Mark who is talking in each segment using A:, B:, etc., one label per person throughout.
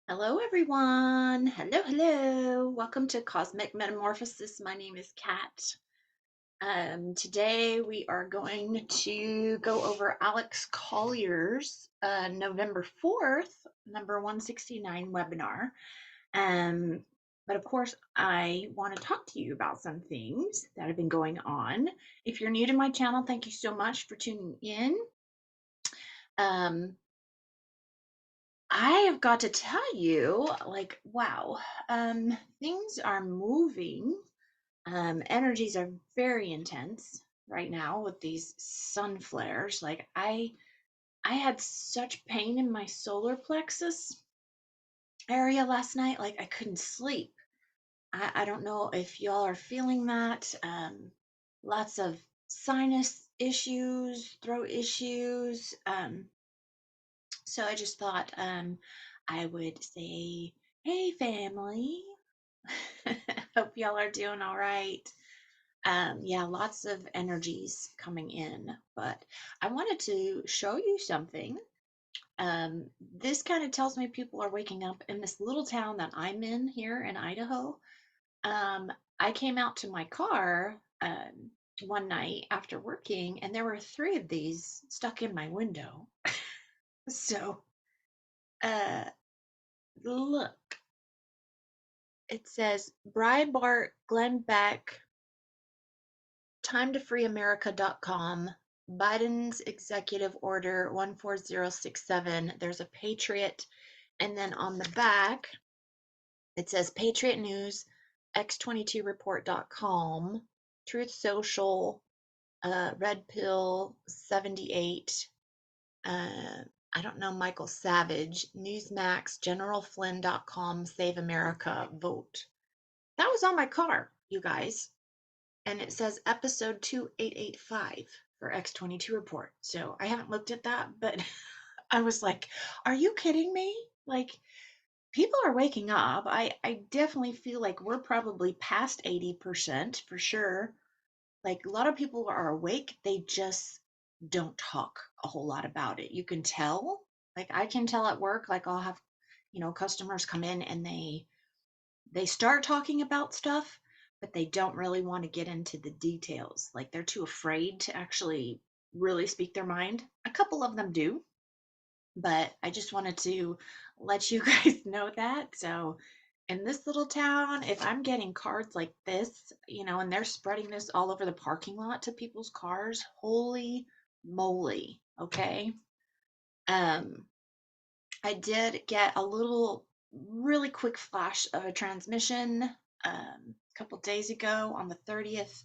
A: Hello, everyone. Hello, hello. Welcome to Cosmic Metamorphosis. My name is Kat. Today we are going to go over Alex Collier's November 4th, number 169 webinar. Um, but of course, I want to talk to you about some things that have been going on. If you're new to my channel, thank you so much for tuning in. Um, I have got to tell you, like, wow, things are moving. Energies are very intense right now with these sun flares. Like, I had such pain in my solar plexus area last night. Like, I couldn't sleep. I don't know if y'all are feeling that. Lots of sinus issues, throat issues. So I just thought I would say, hey, family. Hope y'all are doing all right. Yeah, lots of energies coming in, but I wanted to show you something. This kind of tells me people are waking up in this little town that I'm in here in Idaho. Um, I came out to my car one night after working, and there were three of these stuck in my window. So, uh, look, it says Breitbart, Glenn Beck, timetofreeamerica.com, Biden's executive order 14067. There's a Patriot. And then on the back, it says Patriot News, x22report.com, Truth Social, Red Pill 78. I don't know, Michael Savage, Newsmax, generalflynn.com, Save America, vote. That was on my car, you guys. And it says episode 2885 for X22 report. So I haven't looked at that, but I was like, are you kidding me? Like, people are waking up. I definitely feel like we're probably past 80% for sure. Like, a lot of people are awake, they just don't talk a whole lot about it. You can tell. Like, I can tell at work, like, I'll have, customers come in and they start talking about stuff, but they don't really want to get into the details. Like, they're too afraid to actually really speak their mind. A couple of them do, but I just wanted to let you guys know that. So, in this little town, if I'm getting cards like this, and they're spreading this all over the parking lot to people's cars, holy moly, okay? Um, I did get a little really quick flash of a transmission a couple days ago on the 30th.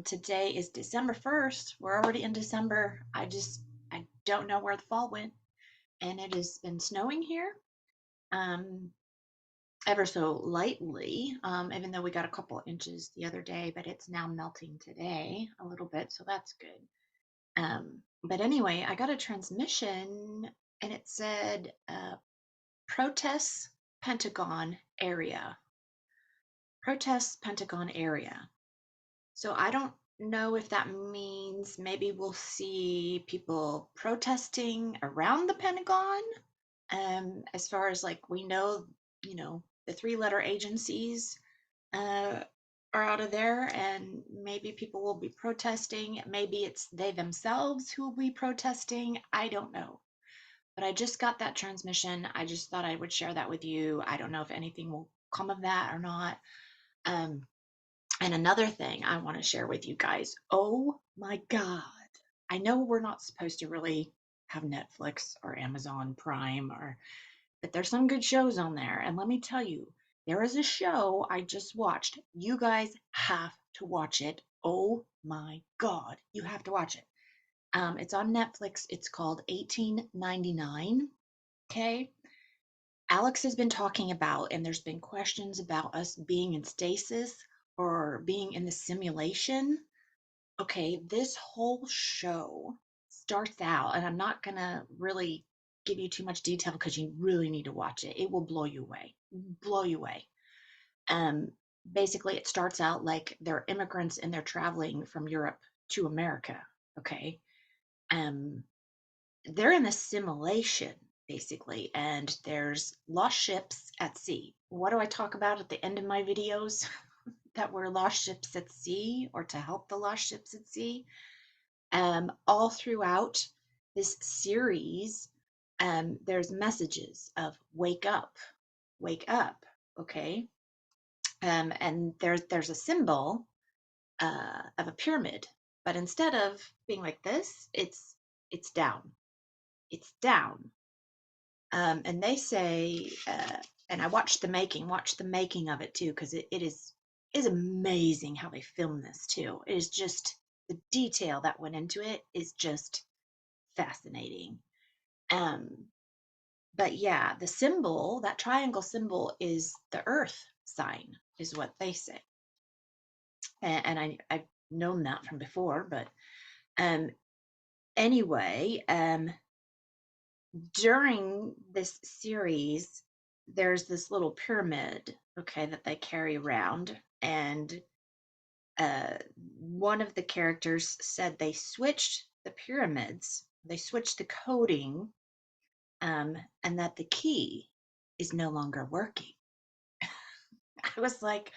A: Today is December 1st. We're already in December. I don't know where the fall went. And it has been snowing here um, ever so lightly, even though we got a couple inches the other day, but it's now melting today a little bit. So that's good. But anyway, I got a transmission and it said protests Pentagon area. Protests Pentagon area. So I don't know if that means maybe we'll see people protesting around the Pentagon. As far as like we know, the three-letter agencies uh, are out of there, and maybe people will be protesting. Maybe it's they themselves who will be protesting. I don't know. But I just got that transmission. I just thought I would share that with you. I don't know if anything will come of that or not. Um, and another thing I want to share with you guys. Oh my God. I know we're not supposed to really have Netflix or Amazon Prime but there's some good shows on there. And let me tell you, there is a show I just watched. You guys have to watch it. Oh my God. You have to watch it. It's on Netflix. It's called 1899. Okay. Alex has been talking about, and there's been questions about us being in stasis or being in the simulation. Okay, this whole show starts out, and I'm not gonna really give you too much detail because you really need to watch it. It will blow you away. Blow you away. Um, Basically, it starts out like they're immigrants and they're traveling from Europe to America. Okay. Um, they're in a simulation. basically, and there's lost ships at sea. What do I talk about at the end of my videos? That were lost ships at sea, or to help the lost ships at sea. All throughout this series, there's messages of wake up, okay? And there's a symbol of a pyramid, but instead of being like this, it's down. It's down. And they say, and I watched the making of it too, because it is amazing how they film this too. It is just the detail that went into it is just fascinating. Um, but yeah, the symbol, that triangle symbol, is the Earth sign, is what they say. And I've known that from before, but um, anyway, during this series, there's this little pyramid, okay, that they carry around, and uh, one of the characters said they switched the pyramids, they switched the coding, and that the key is no longer working. I was like,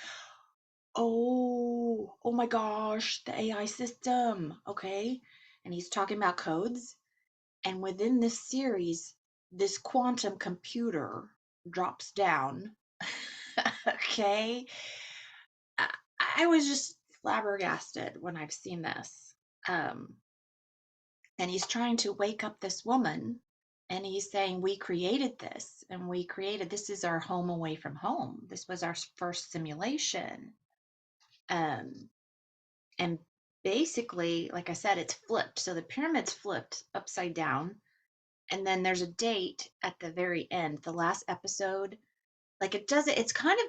A: oh my gosh, the AI system, okay? And he's talking about codes. And within this series, this quantum computer drops down. Okay. I, I was just flabbergasted when I've seen this. Um, and he's trying to wake up this woman, and he's saying, we created this, and this is our home away from home. This was our first simulation. Um, and basically, like I said, it's flipped. So the pyramid's flipped upside down. And then there's a date at the very end, the last episode. Like it does it, it's kind of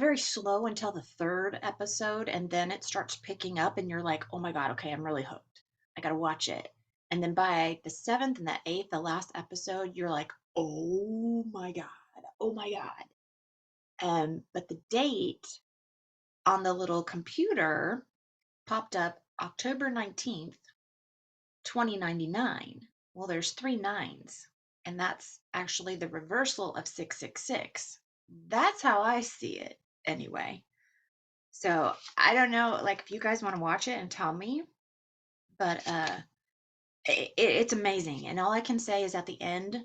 A: very slow until the third episode, and then it starts picking up, and you're like, oh my God, okay, I'm really hooked. I gotta watch it. And then by the seventh and the eighth, the last episode, you're like, oh my God, oh my God. But the date on the little computer popped up October 19th, 2099. Well, there's three nines, and that's actually the reversal of 666. That's how I see it anyway. So I don't know, like if you guys want to watch it and tell me, but it's amazing. And all I can say is at the end,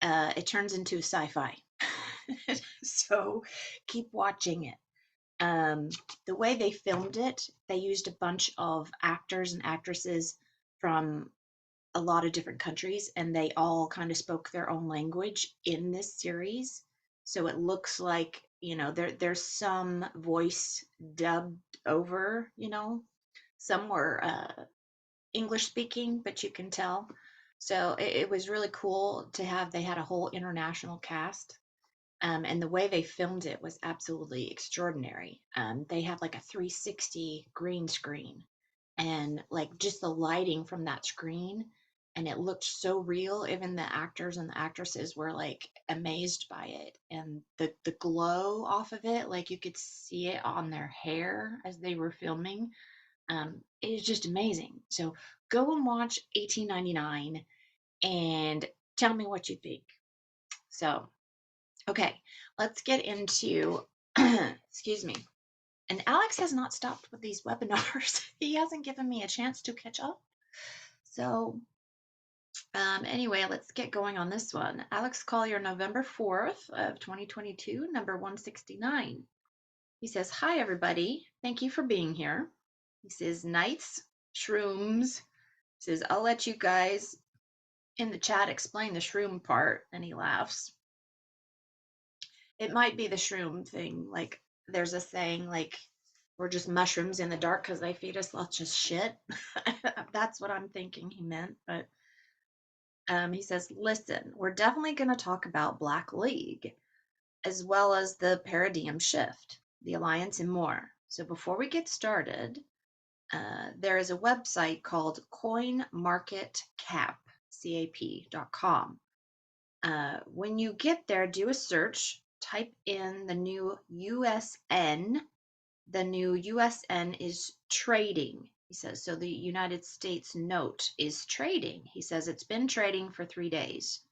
A: it turns into sci-fi. So keep watching it. Um, the way they filmed it, they used a bunch of actors and actresses from a lot of different countries, and they all kind of spoke their own language in this series. So it looks like, there's some voice dubbed over, some were English speaking, but you can tell. So it was really cool to have, they had a whole international cast. And the way they filmed it was absolutely extraordinary. They had like a 360 green screen, and like just the lighting from that screen, and it looked so real. Even the actors and the actresses were like amazed by it, and the glow off of it, like you could see it on their hair as they were filming. It is just amazing. So go and watch 1899 and tell me what you think. So okay, let's get into, excuse me. And Alex has not stopped with these webinars. He hasn't given me a chance to catch up. So anyway, let's get going on this one. Alex Collier, November 4th of 2022, number 169. He says, hi, everybody. Thank you for being here. He says, nights, shrooms. He says, I'll let you guys in the chat explain the shroom part. And he laughs. It might be the shroom thing. Like there's a saying like we're just mushrooms in the dark because they feed us lots of shit. That's what I'm thinking he meant. But he says, listen, we're definitely going to talk about Black League as well as the paradigm shift, the alliance, and more. So before we get started, there is a website called coinmarketcap.com. When you get there, do a search, type in the new USN. The new USN is trading. He says, so the United States note is trading. He says it's been trading for 3 days.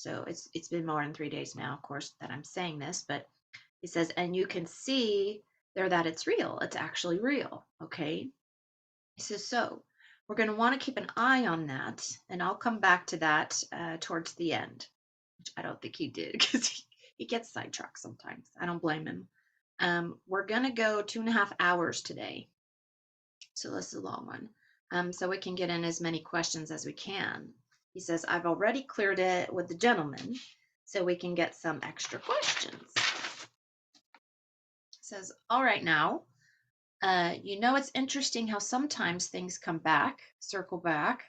A: So it's been more than 3 days now, of course, that I'm saying this, but he says, and you can see there that it's real. It's actually real. Okay. He says, so we're going to want to keep an eye on that. And I'll come back to that towards the end, which I don't think he did because he gets sidetracked sometimes. I don't blame him. We're going to go 2.5 hours today. So this is a long one. So we can get in as many questions as we can. He says, I've already cleared it with the gentleman, so we can get some extra questions. He says, all right now, it's interesting how sometimes things come back, circle back,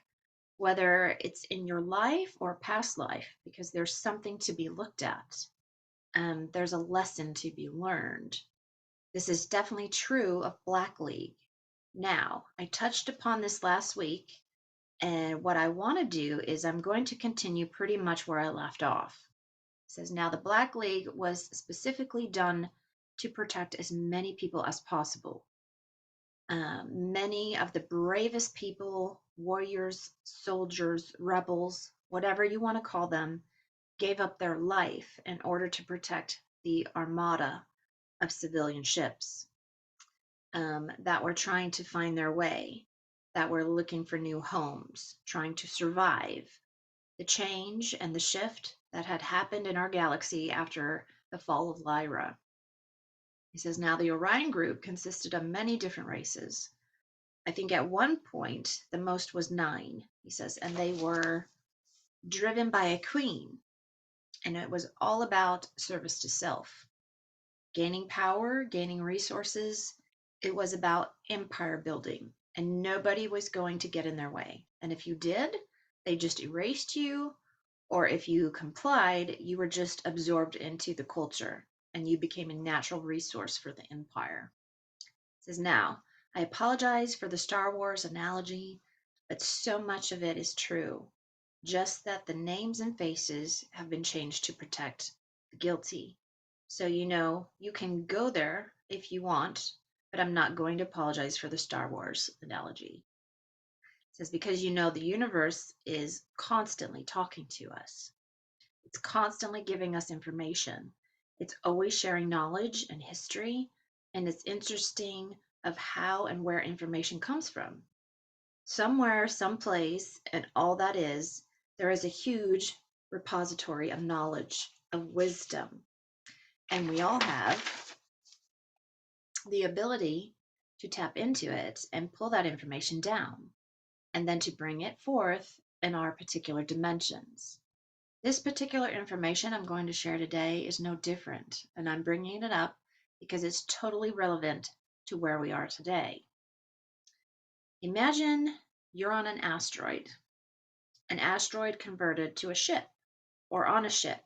A: whether it's in your life or past life, because there's something to be looked at. There's a lesson to be learned. This is definitely true of Black League. Now, I touched upon this last week, and what I want to do is I'm going to continue pretty much where I left off. It says, now the Black League was specifically done to protect as many people as possible. Many of the bravest people, warriors, soldiers, rebels, whatever you want to call them, gave up their life in order to protect the armada of civilian ships that were trying to find their way, that were looking for new homes, trying to survive the change and the shift that had happened in our galaxy after the fall of Lyra. He says, now the Orion group consisted of many different races. I think at one point the most was 9, he says, and they were driven by a queen, and it was all about service to self, gaining power, gaining resources. It was about empire building, and nobody was going to get in their way. And if you did, they just erased you, or if you complied, you were just absorbed into the culture and you became a natural resource for the empire. It says, now, I apologize for the Star Wars analogy, but so much of it is true. Just that the names and faces have been changed to protect the guilty. So, you can go there if you want, but I'm not going to apologize for the Star Wars analogy. It says, because the universe is constantly talking to us. It's constantly giving us information. It's always sharing knowledge and history, and it's interesting of how and where information comes from. Somewhere, someplace, and all that is, there is a huge repository of knowledge, of wisdom, and we all have the ability to tap into it and pull that information down, and then to bring it forth in our particular dimensions. This particular information I'm going to share today is no different, and I'm bringing it up because it's totally relevant to where we are today. Imagine you're on an asteroid converted to a ship or on a ship,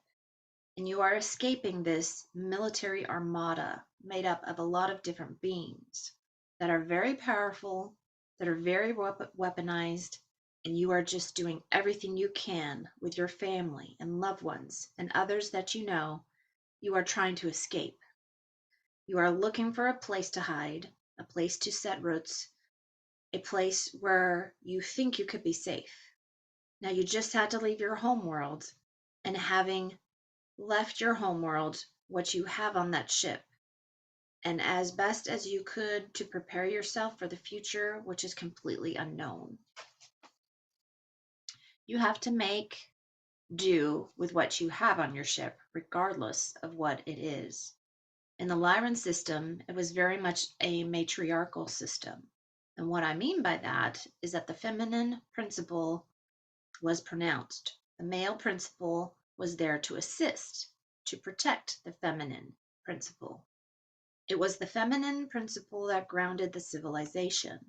A: and you are escaping this military armada made up of a lot of different beings that are very powerful, that are very weaponized, and you are just doing everything you can with your family and loved ones and others that you are trying to escape. You are looking for a place to hide, a place to set roots, a place where you think you could be safe. Now you just had to leave your home world, and having left your home world, what you have on that ship, and as best as you could to prepare yourself for the future, which is completely unknown. You have to make do with what you have on your ship, regardless of what it is. In the Lyran system, it was very much a matriarchal system. And what I mean by that is that the feminine principle was pronounced. The male principle was there to assist, to protect the feminine principle. It was the feminine principle that grounded the civilization,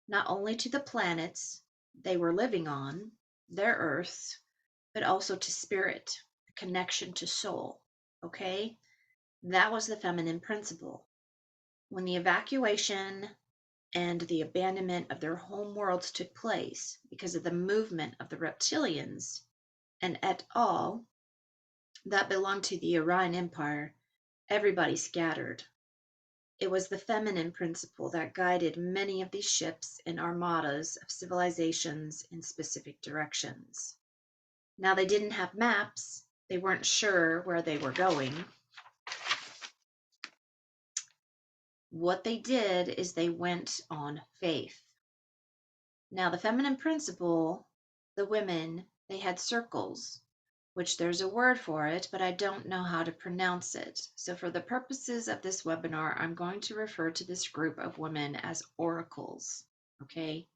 A: not only to the planets they were living on, their Earths, but also to spirit, a connection to soul. Okay? That was the feminine principle. When the evacuation and the abandonment of their home worlds took place because of the movement of the reptilians and et al. That belonged to the Orion Empire, everybody scattered. It was the feminine principle that guided many of these ships and armadas of civilizations in specific directions. Now, they didn't have maps. They weren't sure where they were going. What they did is they went on faith. Now, the feminine principle, the women, they had circles, which there's a word for it, but I don't know how to pronounce it. So for the purposes of this webinar, I'm going to refer to this group of women as oracles, okay?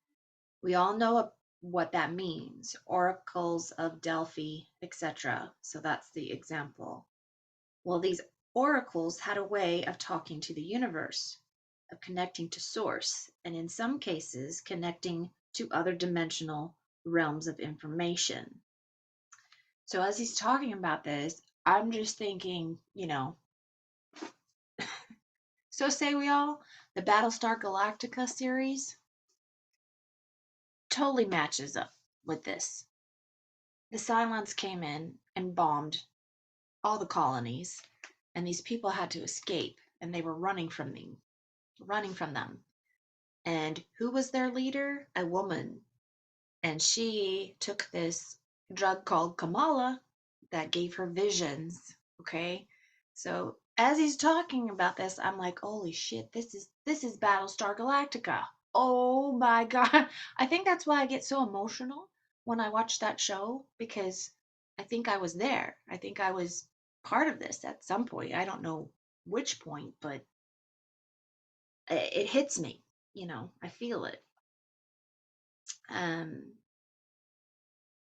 A: We all know what that means, oracles of Delphi, etc. So that's the example. Well, these oracles had a way of talking to the universe, of connecting to source, and in some cases, connecting to other dimensional realms of information. So as he's talking about this, I'm just thinking, so say we all, the Battlestar Galactica series totally matches up with this. The Cylons came in and bombed all the colonies, and these people had to escape, and they were running from them. And who was their leader? A woman. And she took this drug called Kamala that gave her visions. Okay. So as he's talking about this, I'm like, holy shit, this is Battlestar Galactica. Oh my God. I think that's why I get so emotional when I watch that show, because I think I was there. I think I was part of this at some point. I don't know which point, but it hits me. I feel it. Um,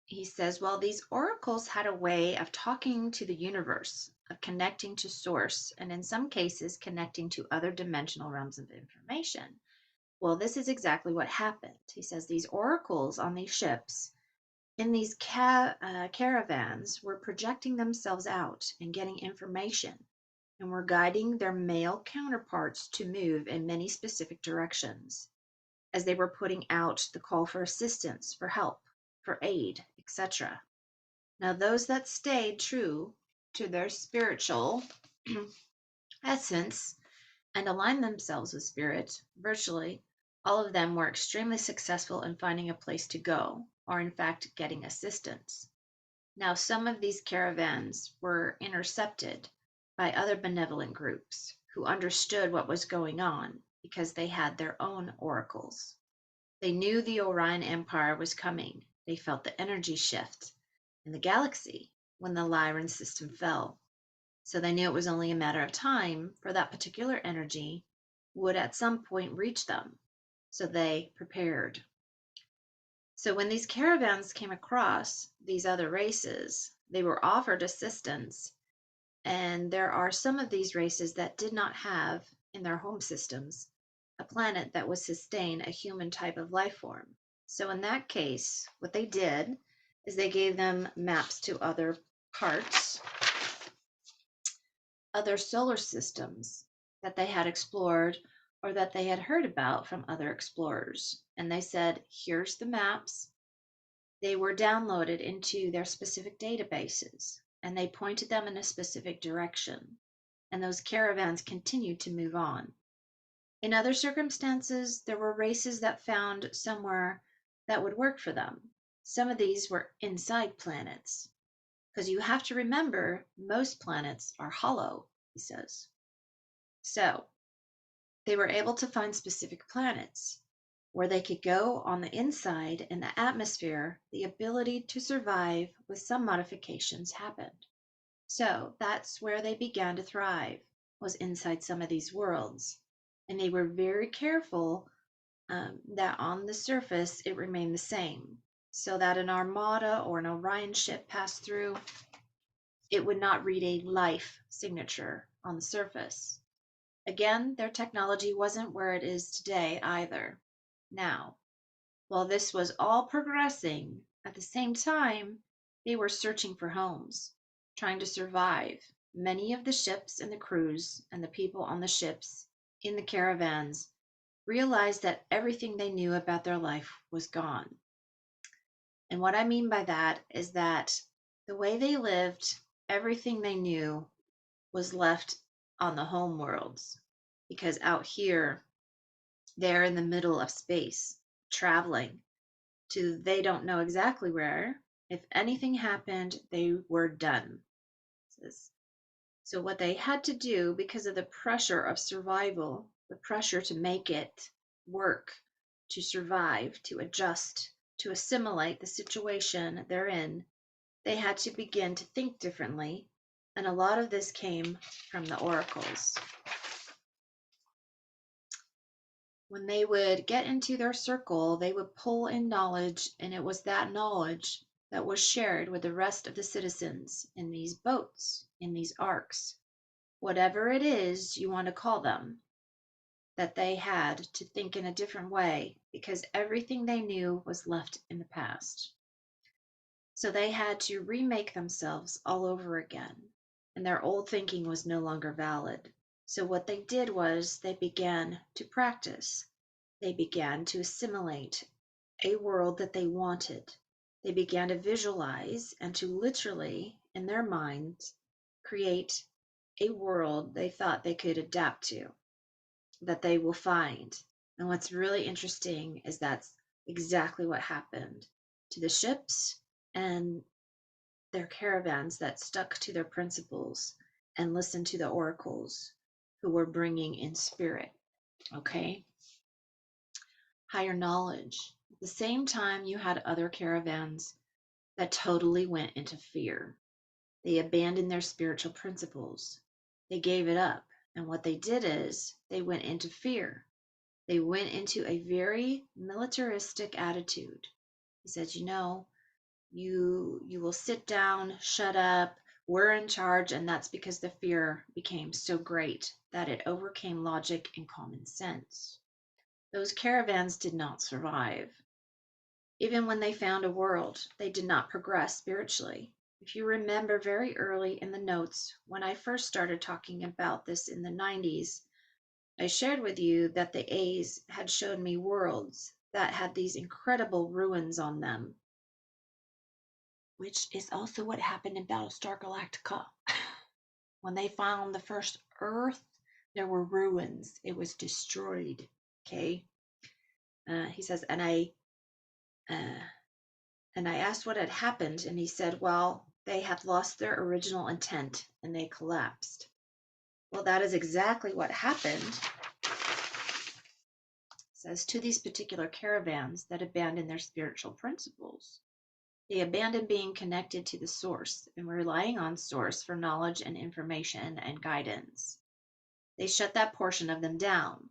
A: he says, well, these oracles had a way of talking to the universe, of connecting to source, and in some cases, connecting to other dimensional realms of information. Well, this is exactly what happened. He says these oracles on these ships, in these caravans, were projecting themselves out and getting information, and were guiding their male counterparts to move in many specific directions, as they were putting out the call for assistance, for help, for aid, etc. Now, those that stayed true to their spiritual essence and aligned themselves with spirit, virtually all of them were extremely successful in finding a place to go, or in fact, getting assistance. Now, some of these caravans were intercepted by other benevolent groups who understood what was going on because they had their own oracles. They knew the Orion Empire was coming. They felt the energy shift in the galaxy when the Lyran system fell. So they knew it was only a matter of time for that particular energy would at some point reach them. So they prepared. So when these caravans came across these other races, they were offered assistance. And there are some of these races that did not have in their home systems a planet that would sustain a human type of life form. So in that case, what they did is they gave them maps to other parts, other solar systems that they had explored or that they had heard about from other explorers. And they said, here's the maps. They were downloaded into their specific databases, and they pointed them in a specific direction. And those caravans continued to move on. In other circumstances, there were races that found somewhere that would work for them. Some of these were inside planets, because you have to remember most planets are hollow, he says. So they were able to find specific planets where they could go on the inside in the atmosphere. The ability to survive with some modifications happened. So that's where they began to thrive, was inside some of these worlds. And they were very careful that on the surface it remained the same, so that an armada or an Orion ship passed through, it would not read a life signature on the surface. Again, their technology wasn't where it is today either. Now, while this was all progressing, at the same time, they were searching for homes, trying to survive. Many of the ships and the crews and the people on the ships in the caravans realized that everything they knew about their life was gone. And what I mean by that is that the way they lived, everything they knew was left on the home worlds. Because out here, they're in the middle of space, traveling to they don't know exactly where, If anything happened, they were done. So what they had to do, because of the pressure of survival, the pressure to make it work, to survive, to adjust, to assimilate the situation they're in, they had to begin to think differently. And a lot of this came from the oracles. When they would get into their circle, they would pull in knowledge, and it was that knowledge that was shared with the rest of the citizens in these boats, in these arks, whatever it is you want to call them, that they had to think in a different way because everything they knew was left in the past. So they had to remake themselves all over again, and their old thinking was no longer valid. So what they did was they began to practice. They began to assimilate a world that they wanted. They began to visualize and to literally, in their minds, create a world they thought they could adapt to, that they will find. And what's really interesting is that's exactly what happened to the ships and their caravans that stuck to their principles and listened to the oracles who were bringing in spirit. Okay? Higher knowledge. At the same time, you had other caravans that totally went into fear. They abandoned their spiritual principles. They gave it up. And what they did is they went into fear. They went into a very militaristic attitude. He said, you will sit down, shut up, we're in charge, and that's because the fear became so great that it overcame logic and common sense. Those caravans did not survive. Even when they found a world, they did not progress spiritually. If you remember very early in the notes, when I first started talking about this in the 90s, I shared with you that the A's had showed me worlds that had these incredible ruins on them, which is also what happened in Battlestar Galactica. When they found the first Earth, there were ruins. It was destroyed. Okay. He says, uh, and I asked what had happened, and he said, well, they had lost their original intent and they collapsed. Well, that is exactly what happened. It says to these particular caravans that abandoned their spiritual principles. They abandoned being connected to the source and relying on source for knowledge and information and guidance. They shut that portion of them down.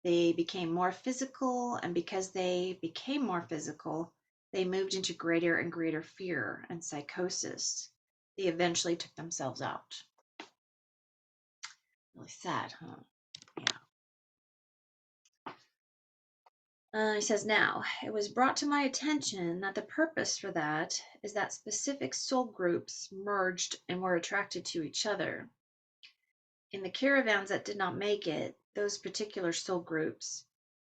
A: They became more physical, and because they became more physical, they moved into greater and greater fear and psychosis. They eventually took themselves out. Really sad, huh? Yeah. He says, now, it was brought to my attention that the purpose for that is that specific soul groups merged and were attracted to each other. In the caravans that did not make it, those particular soul groups,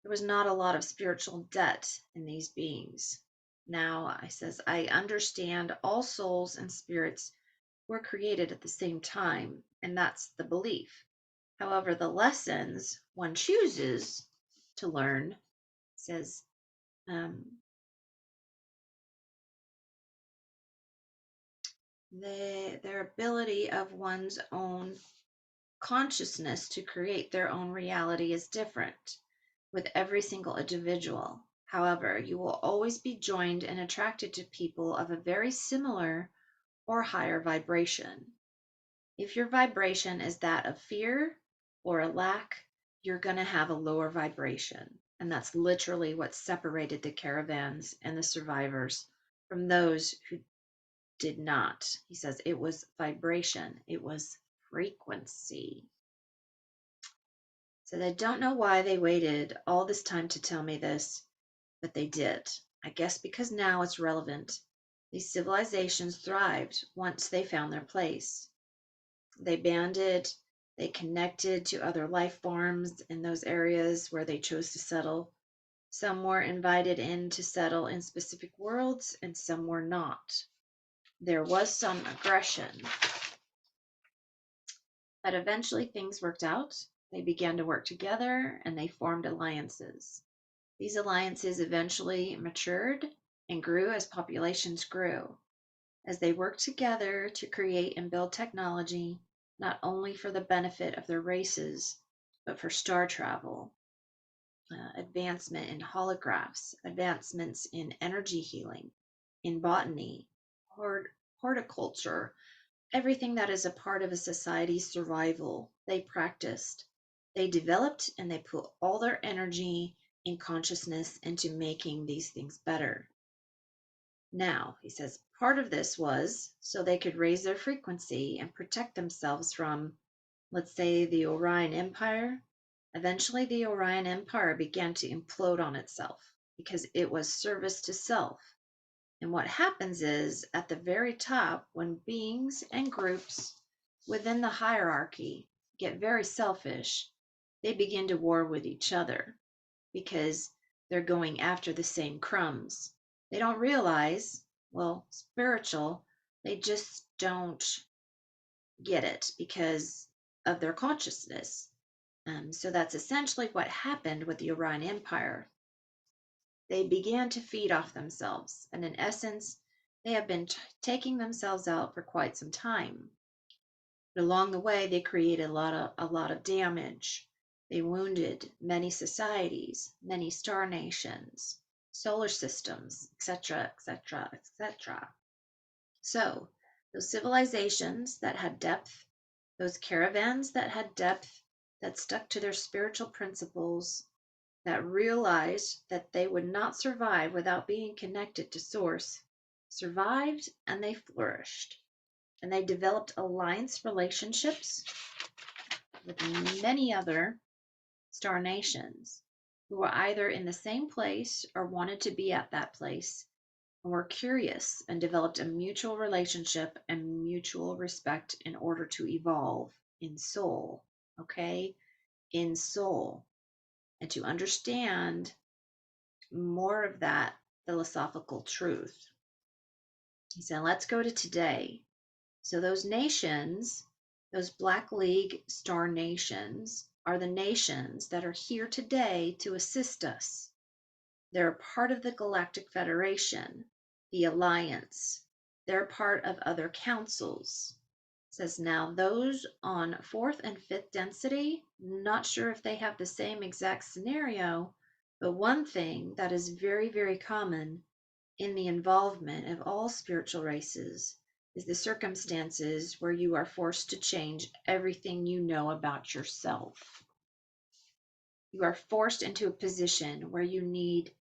A: there was not a lot of spiritual debt in these beings. Now, I says, I understand all souls and spirits were created at the same time, and that's the belief. However, the lessons one chooses to learn, says, their ability of one's own consciousness to create their own reality is different with every single individual. However, you will always be joined and attracted to people of a very similar or higher vibration. If your vibration is that of fear or a lack, you're going to have a lower vibration. And that's literally what separated the caravans and the survivors from those who did not. He says it was vibration, it was frequency. So I don't know why they waited all this time to tell me this, but they did. I guess because now it's relevant. These civilizations thrived once they found their place. They banded, they connected to other life forms in those areas where they chose to settle. Some were invited in to settle in specific worlds, and some were not. There was some aggression, but eventually things worked out. They began to work together and they formed alliances. These alliances eventually matured
B: and grew as populations grew, as they worked together to create and build technology not only for the benefit of their races, but for star travel, advancement in holographs, advancements in energy healing, in botany, horticulture, everything that is a part of a society's survival. They practiced, they developed, and they put all their energy and consciousness into making these things better. Now, he says, part of this was so they could raise their frequency and protect themselves from, let's say, the Orion Empire. Eventually, the Orion Empire began to implode on itself because it was service to self. And what happens is, at the very top, when beings and groups within the hierarchy get very selfish, they begin to war with each other because they're going after the same crumbs. They don't realize, well, spiritual, they just don't get it because of their consciousness. So that's essentially what happened with the Orion Empire. They began to feed off themselves, and in essence, they have been taking themselves out for quite some time. But along the way, they created a lot of damage. They wounded many societies, many star nations, solar systems, etc., etc., etc. So, those civilizations that had depth, those caravans that had depth, that stuck to their spiritual principles, that realized that they would not survive without being connected to Source, survived and they flourished. And they developed alliance relationships with many other star nations who were either in the same place or wanted to be at that place and were curious and developed a mutual relationship and mutual respect in order to evolve in soul, okay? In soul. And to understand more of that philosophical truth. He said, let's go to today. So those nations, those Black League star nations, are the nations that are here today to assist us. They're part of the Galactic Federation, the Alliance. They're part of other councils. It says now those on fourth and fifth density, not sure if they have the same exact scenario, but one thing that is very, very common in the involvement of all spiritual races is the circumstances where you are forced to change everything you know about yourself. You are forced into a position where you need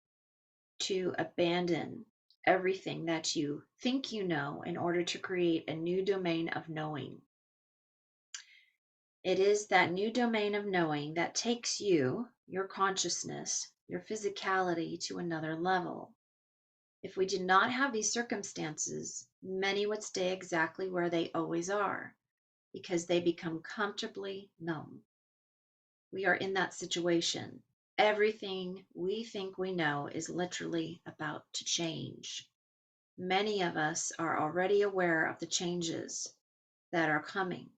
B: to abandon everything that you think you know in order to create a new domain of knowing. It is that new domain of knowing that takes you, your consciousness, your physicality to another level. If we did not have these circumstances, many would stay exactly where they always are because they become comfortably numb. We are in that situation. Everything we think we know is literally about to change. Many of us are already aware of the changes that are coming.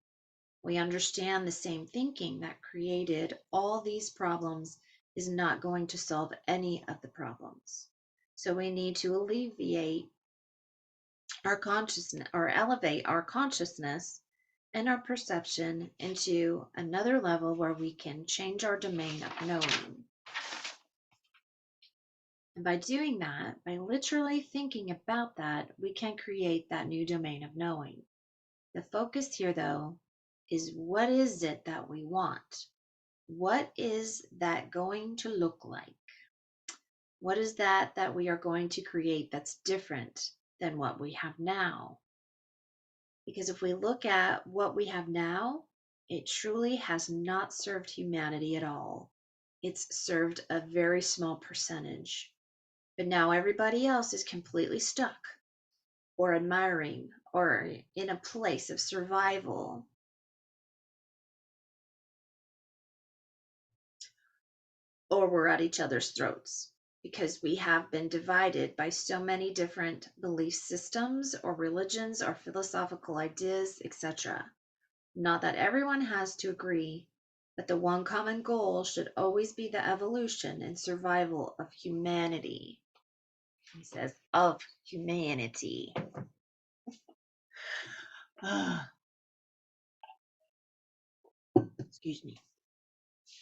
B: We understand the same thinking that created all these problems is not going to solve any of the problems. So we need to alleviate our consciousness or elevate our consciousness and our perception into another level where we can change our domain of knowing. And by doing that, by literally thinking about that, we can create that new domain of knowing. The focus here, though, is what is it that we want? What is that going to look like? What is that we are going to create that's different than what we have now? Because if we look at what we have now, it truly has not served humanity at all. It's served a very small percentage. But now everybody else is completely stuck or admiring or in a place of survival. Or we're at each other's throats because we have been divided by so many different belief systems or religions or philosophical ideas, etc. Not that everyone has to agree, but the one common goal should always be the evolution and survival of humanity. He says, of humanity. Excuse me.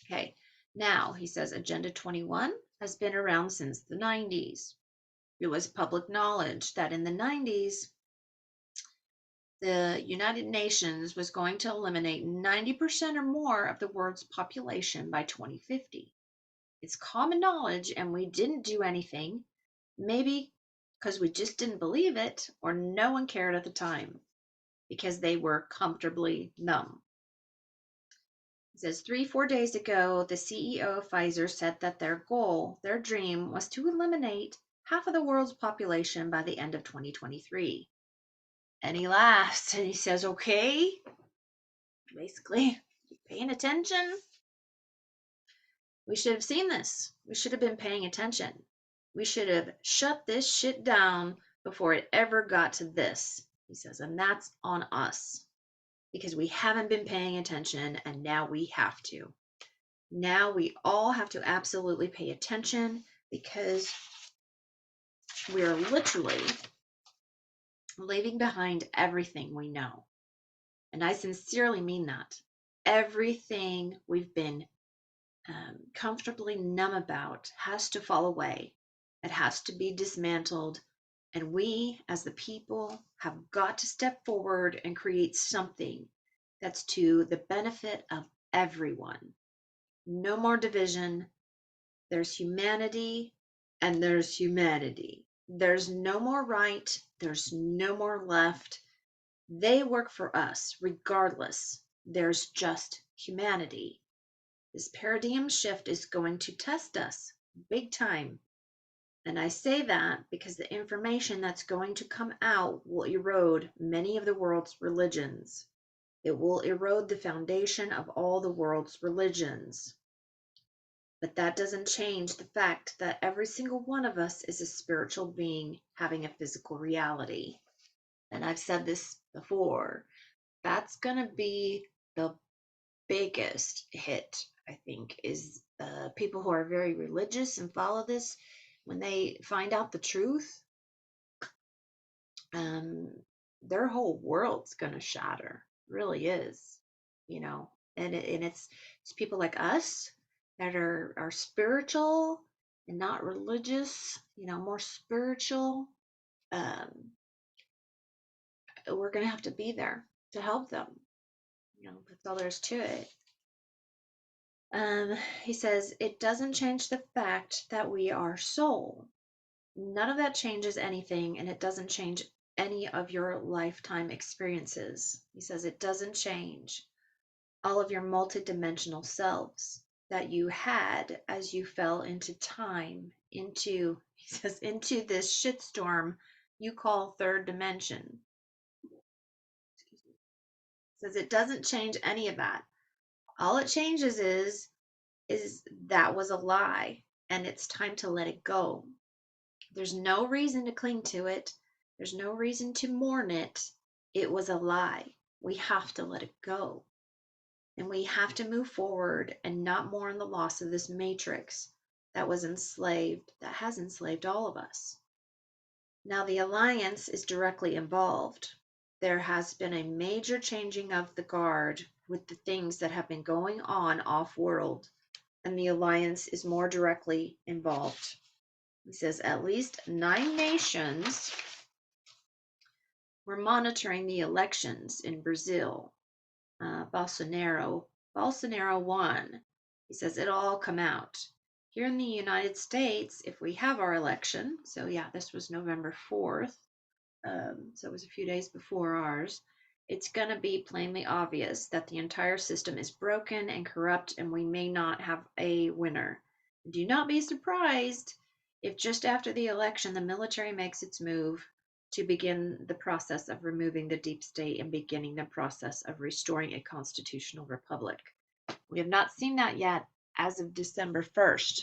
B: Okay. Now, he says, Agenda 21 has been around since the 90s. It was public knowledge that in the 90s, the United Nations was going to eliminate 90% or more of the world's population by 2050. It's common knowledge, and we didn't do anything, maybe because we just didn't believe it, or no one cared at the time because they were comfortably numb. It says 3-4 days ago, the CEO of Pfizer said that their goal, their dream, was to eliminate half of the world's population by the end of 2023. And he laughs and he says, okay, basically, paying attention. We should have seen this. We should have been paying attention. We should have shut this shit down before it ever got to this, he says. And that's on us because we haven't been paying attention, and now we have to. Now we all have to absolutely pay attention because we're literally leaving behind everything we know. And I sincerely mean that. Everything we've been comfortably numb about has to fall away. It has to be dismantled. And we, as the people, have got to step forward and create something that's to the benefit of everyone. No more division. There's humanity and there's humanity. There's no more right. There's no more left. They work for us regardless. There's just humanity. This paradigm shift is going to test us big time. And I say that because the information that's going to come out will erode many of the world's religions. It will erode the foundation of all the world's religions. But that doesn't change the fact that every single one of us is a spiritual being having a physical reality. And I've said this before. That's going to be the biggest hit, I think, is people who are very religious and follow this. When they find out the truth, their whole world's going to shatter. It really is, you know. And it's people like us that are spiritual and not religious, you know, more spiritual. Um, we're going to have to be there to help them. You know, that's all there is to it. He says, it doesn't change the fact that we are soul. None of that changes anything, and it doesn't change any of your lifetime experiences. He says, it doesn't change all of your multidimensional selves that you had as you fell into time, into, he says, into this shitstorm you call third dimension. He says, it doesn't change any of that. All it changes is that was a lie, and it's time to let it go. There's no reason to cling to it. There's no reason to mourn it. It was a lie. We have to let it go. And we have to move forward and not mourn the loss of this matrix that was enslaved, that has enslaved all of us. Now, the Alliance is directly involved. There has been a major changing of the guard with the things that have been going on off-world, and the Alliance is more directly involved. He says at least 9 nations were monitoring the elections in Brazil. Bolsonaro won. He says it'll all come out. Here in the United States, if we have our election, so yeah, this was November 4th, so it was a few days before ours, it's going to be plainly obvious that the entire system is broken and corrupt, and we may not have a winner. Do not be surprised if just after the election the military makes its move to begin the process of removing the deep state and beginning the process of restoring a constitutional republic. We have not seen that yet as of December 1st.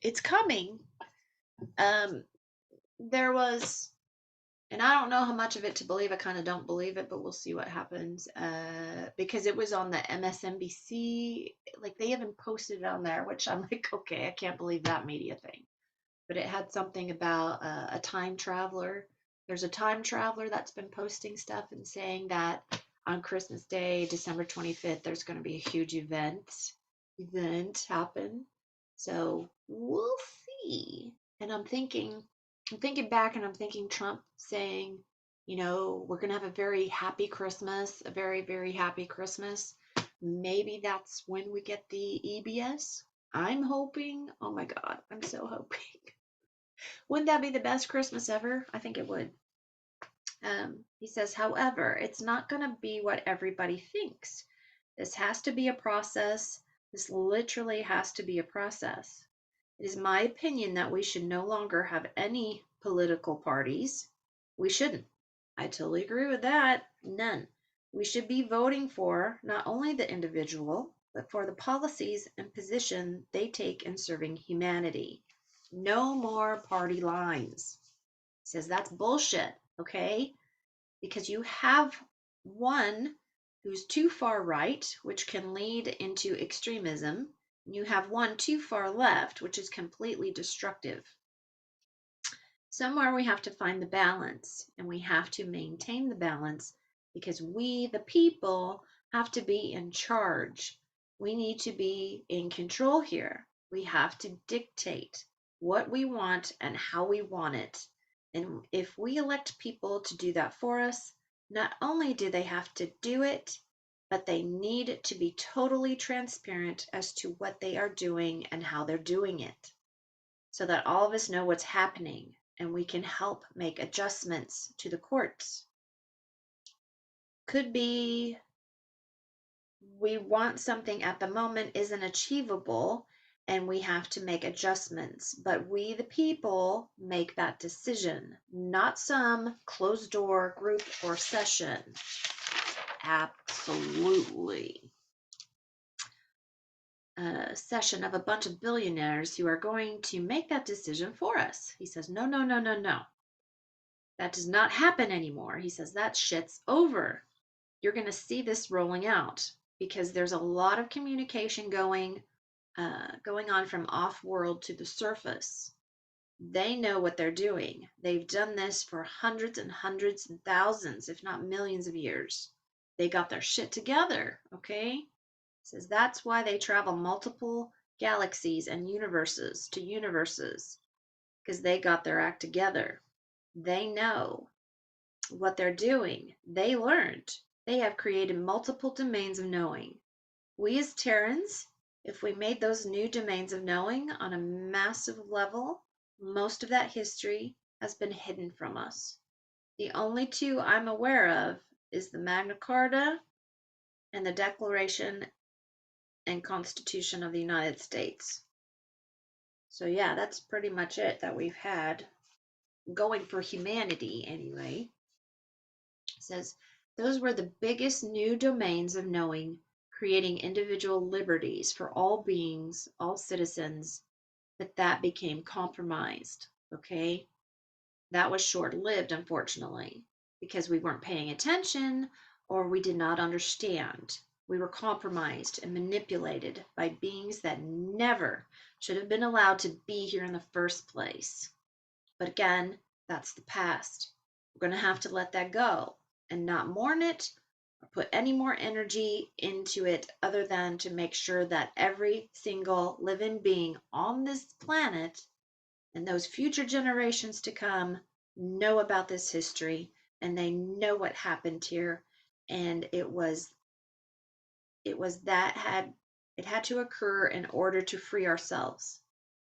B: It's coming. There was, and I don't know how much of it to believe. I kind of don't believe it, but we'll see what happens. Because it was on the MSNBC, like they even posted it on there, which I'm like, okay, I can't believe that media thing. but it had something about a time traveler. There's a time traveler that's been posting stuff and saying that on Christmas Day, December 25th, there's going to be a huge event happen. So we'll see. And I'm thinking back and I'm thinking Trump saying, we're going to have a very happy Christmas, a very, very happy Christmas. Maybe that's when we get the EBS. I'm hoping. Oh my God, I'm so hoping. Wouldn't that be the best Christmas ever? I think it would. He says, however, it's not going to be what everybody thinks. This has to be a process. This literally has to be a process. It is my opinion that we should no longer have any political parties. We shouldn't. I totally agree with that. None. We should be voting for not only the individual, but for the policies and position they take in serving humanity. No more party lines. He says that's bullshit, okay? Because you have one who's too far right, which can lead into extremism, and you have one too far left, which is completely destructive. Somewhere we have to find the balance, and we have to maintain the balance because we, the people, have to be in charge. We need to be in control here. We have to dictate what we want and how we want it. And if we elect people to do that for us, not only do they have to do it, but they need to be totally transparent as to what they are doing and how they're doing it, so that all of us know what's happening and we can help make adjustments to the courts. Could be we want something at the moment isn't achievable and we have to make adjustments, but we, the people, make that decision, not some closed door group or session. Absolutely. A session of a bunch of billionaires who are going to make that decision for us. He says, no, no, no, no, no. That does not happen anymore. He says that shit's over. You're going to see this rolling out because there's a lot of communication going on from off world to the surface. They know what they're doing. They've done this for hundreds and hundreds and thousands, if not millions of years. They got their shit together, okay? Says that's why they travel multiple galaxies and universes to universes, because they got their act together. They know what they're doing. They learned. They have created multiple domains of knowing. We as Terrans, if we made those new domains of knowing on a massive level, most of that history has been hidden from us. The only two I'm aware of is the Magna Carta and the Declaration and Constitution of the United States. So yeah, that's pretty much it that we've had going for humanity anyway. It says those were the biggest new domains of knowing, creating individual liberties for all beings, all citizens, but that became compromised. Okay, that was short-lived, unfortunately, because we weren't paying attention or we did not understand. We were compromised and manipulated by beings that never should have been allowed to be here in the first place. But again, that's the past. We're going to have to let that go and not mourn it or put any more energy into it other than to make sure that every single living being on this planet and those future generations to come know about this history and they know what happened here. And it had to occur in order to free ourselves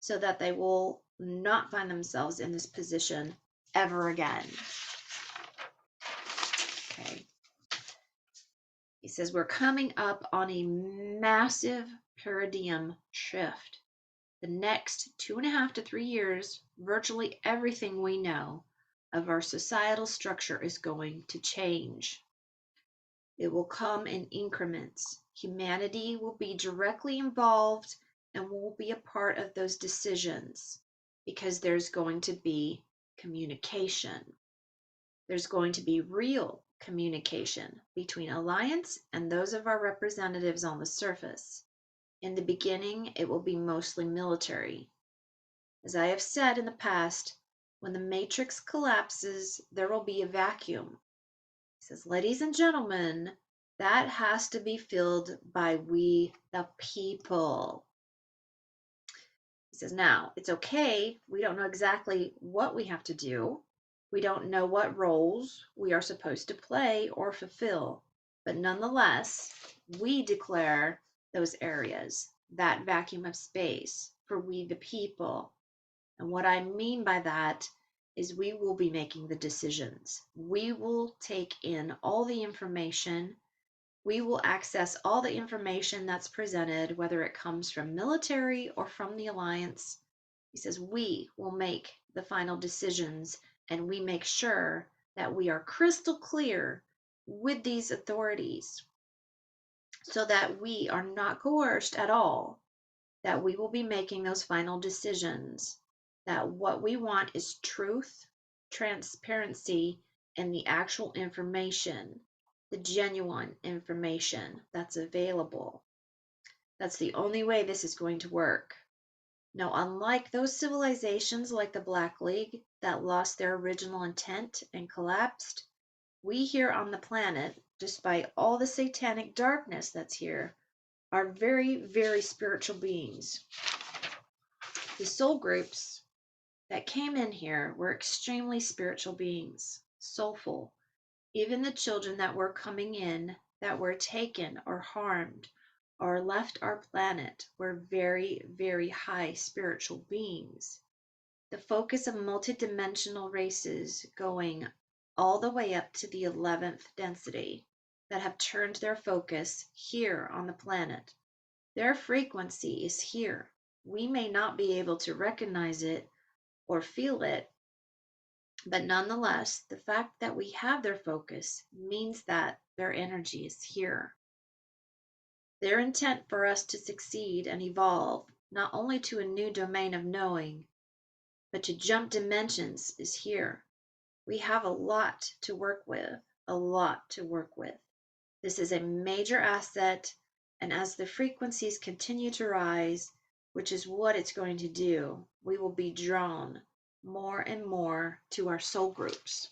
B: so that they will not find themselves in this position ever again. Okay. He says we're coming up on a massive paradigm shift. The next 2.5 to 3 years, virtually everything we know of our societal structure is going to change. It will come in increments. Humanity will be directly involved and will be a part of those decisions because there's going to be communication. There's going to be real communication between Alliance and those of our representatives on the surface. In the beginning, it will be mostly military. As I have said in the past, when the matrix collapses, there will be a vacuum. He says, ladies and gentlemen, that has to be filled by we, the people. He says, now, it's okay. We don't know exactly what we have to do. We don't know what roles we are supposed to play or fulfill. But nonetheless, we declare those areas, that vacuum of space for we, the people. And what I mean by that is we will be making the decisions. We will take in all the information. We will access all the information that's presented, whether it comes from military or from the Alliance. He says we will make the final decisions, and we make sure that we are crystal clear with these authorities so that we are not coerced at all, that we will be making those final decisions, that what we want is truth, transparency, and the actual information, the genuine information that's available. That's the only way this is going to work. Now, unlike those civilizations like the Black League that lost their original intent and collapsed, we here on the planet, despite all the satanic darkness that's here, are very, very spiritual beings. The soul groups that came in here were extremely spiritual beings, soulful. Even the children that were coming in, that were taken or harmed or left our planet, were very, very high spiritual beings. The focus of multidimensional races going all the way up to the 11th density that have turned their focus here on the planet. Their frequency is here. We may not be able to recognize it or feel it, but nonetheless, the fact that we have their focus means that their energy is here. Their intent for us to succeed and evolve, not only to a new domain of knowing, but to jump dimensions, is here. We have a lot to work with, a lot to work with. This is a major asset, and as the frequencies continue to rise, which is what it's going to do, we will be drawn more and more to our soul groups.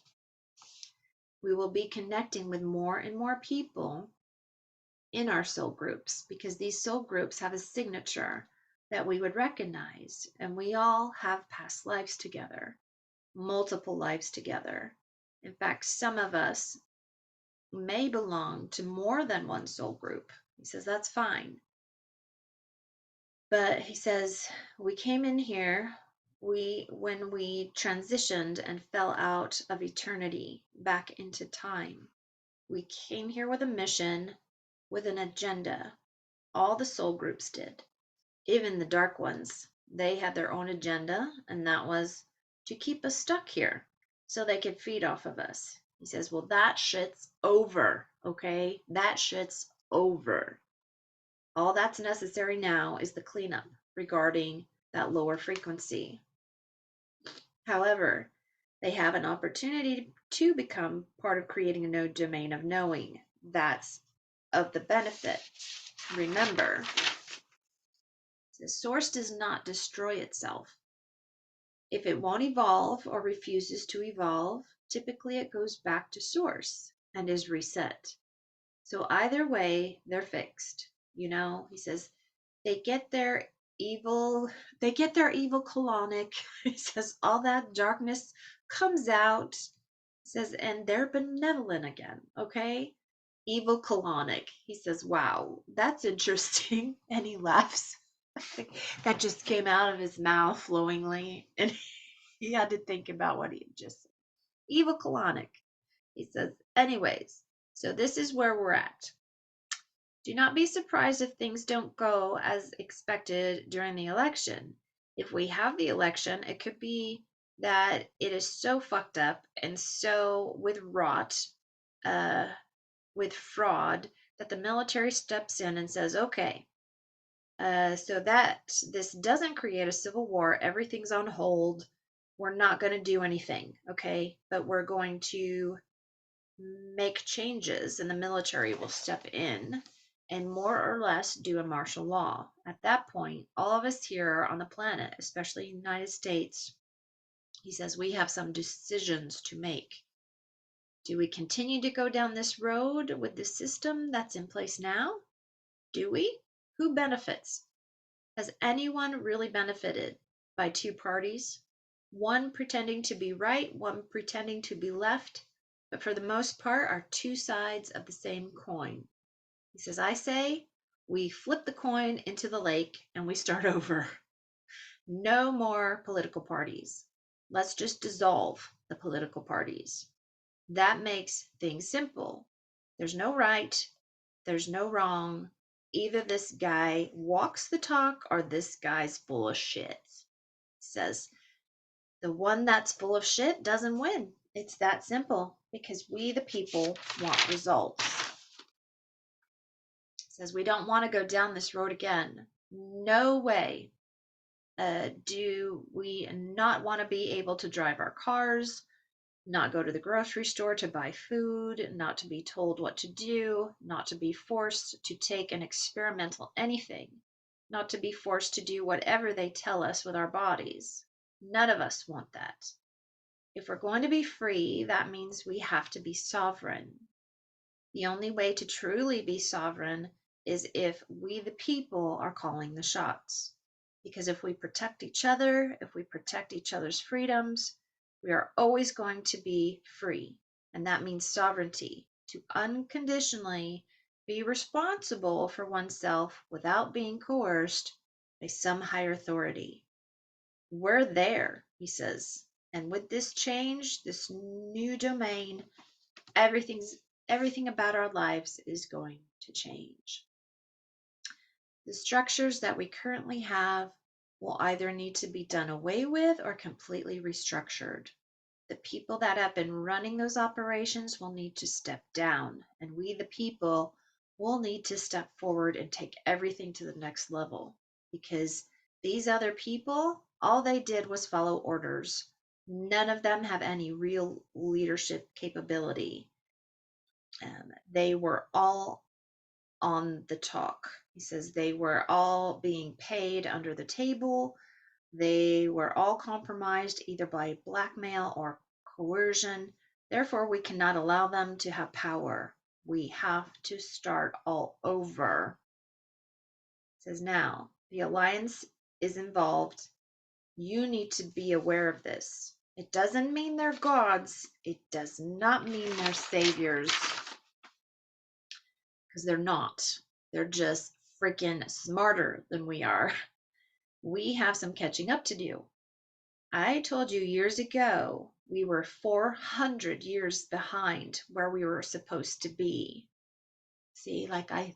B: We will be connecting with more and more people in our soul groups because these soul groups have a signature that we would recognize, and we all have past lives together, multiple lives together. In fact, some of us may belong to more than one soul group. He says that's fine. But he says we came in here, when we transitioned and fell out of eternity back into time, we came here with a mission, with an agenda. All the soul groups did. Even the dark ones, they had their own agenda, and that was to keep us stuck here so they could feed off of us. He says, well, that shit's over, okay? That shit's over. All that's necessary now is the cleanup regarding that lower frequency. However, they have an opportunity to become part of creating a new domain of knowing. That's of the benefit. Remember, the source does not destroy itself. If it won't evolve or refuses to evolve, typically it goes back to source and is reset. So either way, they're fixed. He says they get their evil colonic. He says all that darkness comes out. He says, and they're benevolent again, okay? Evil colonic. He says, wow, that's interesting. And he laughs. That just came out of his mouth flowingly, and he had to think about what he had just said. Evil colonic. He says, anyways, so this is where we're at. Do not be surprised if things don't go as expected during the election. If we have the election, it could be that it is so fucked up and so with fraud, that the military steps in and says, okay, so that this doesn't create a civil war, everything's on hold. We're not going to do anything, okay? But we're going to make changes, and the military will step in and more or less do a martial law. At that point, all of us here on the planet, especially the United States, he says, we have some decisions to make. Do we continue to go down this road with the system that's in place now? Do we? Who benefits? Has anyone really benefited by two parties? One pretending to be right, one pretending to be left, but for the most part are two sides of the same coin. He says, I say we flip the coin into the lake and we start over. No more political parties. Let's just dissolve the political parties. That makes things simple. There's no right, there's no wrong. Either this guy walks the talk or this guy's full of shit. Says the one that's full of shit doesn't win. It's that simple because we, the people, want results. Says we don't want to go down this road again. No way. Do we not want to be able to drive our cars, not go to the grocery store to buy food, not to be told what to do, not to be forced to take an experimental anything, not to be forced to do whatever they tell us with our bodies? None of us want that. If we're going to be free, that means we have to be sovereign. The only way to truly be sovereign is if we, the people, are calling the shots. Because if we protect each other, if we protect each other's freedoms, we are always going to be free. And that means sovereignty, to unconditionally be responsible for oneself without being coerced by some higher authority. We're there, he says. And with this change, this new domain, everything about our lives is going to change. The structures that we currently have will either need to be done away with or completely restructured. The people that have been running those operations will need to step down, and we, the people, will need to step forward and take everything to the next level. Because these other people, all they did was follow orders. None of them have any real leadership capability. They were all on the talk. He says they were all being paid under the table. They were all compromised either by blackmail or coercion. Therefore, we cannot allow them to have power. We have to start all over. He says now, the alliance is involved. You need to be aware of this. It doesn't mean they're gods. It does not mean they're saviors. Because they're not. They're just freaking smarter than we are. We have some catching up to do. I told you years ago we were 400 years behind where we were supposed to be. See, like I've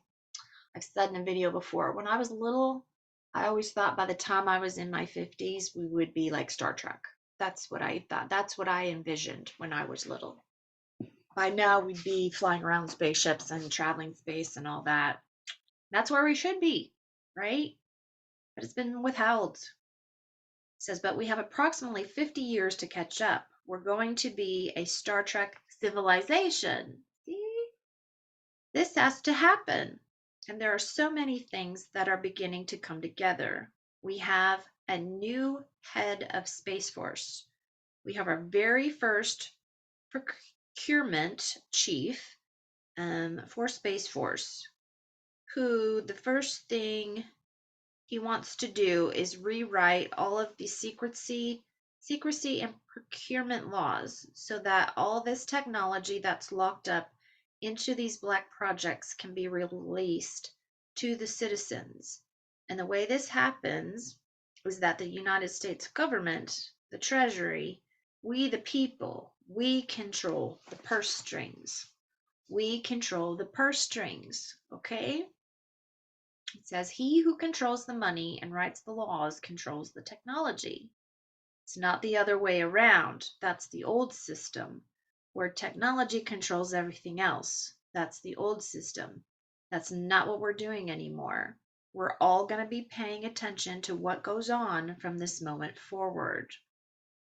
B: said in a video before, when I was little, I always thought by the time I was in my 50s, we would be like Star Trek. That's what I thought. That's what I envisioned when I was little. By now, we'd be flying around spaceships and traveling space and all that. That's where we should be, right? But it's been withheld. It says, but we have approximately 50 years to catch up. We're going to be a Star Trek civilization. See? This has to happen. And there are so many things that are beginning to come together. We have a new head of Space Force. We have our very first procurement chief for Space Force, who the first thing he wants to do is rewrite all of the secrecy and procurement laws so that all this technology that's locked up into these black projects can be released to the citizens. And the way this happens is that the United States government, the Treasury, we the people, we control the purse strings. We control the purse strings, okay? It says, he who controls the money and writes the laws controls the technology. It's not the other way around. That's the old system, where technology controls everything else. That's the old system. That's not what we're doing anymore. We're all going to be paying attention to what goes on from this moment forward.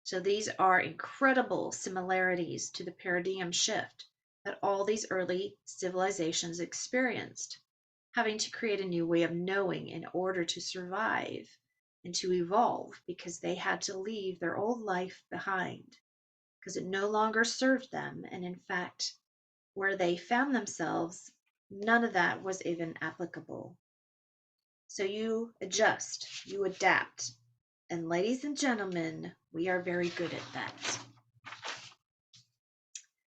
B: So these are incredible similarities to the paradigm shift that all these early civilizations experienced. having to create a new way of knowing in order to survive and to evolve because they had to leave their old life behind because it no longer served them. And in fact, where they found themselves, none of that was even applicable. So you adjust, you adapt. And ladies and gentlemen, we are very good at that.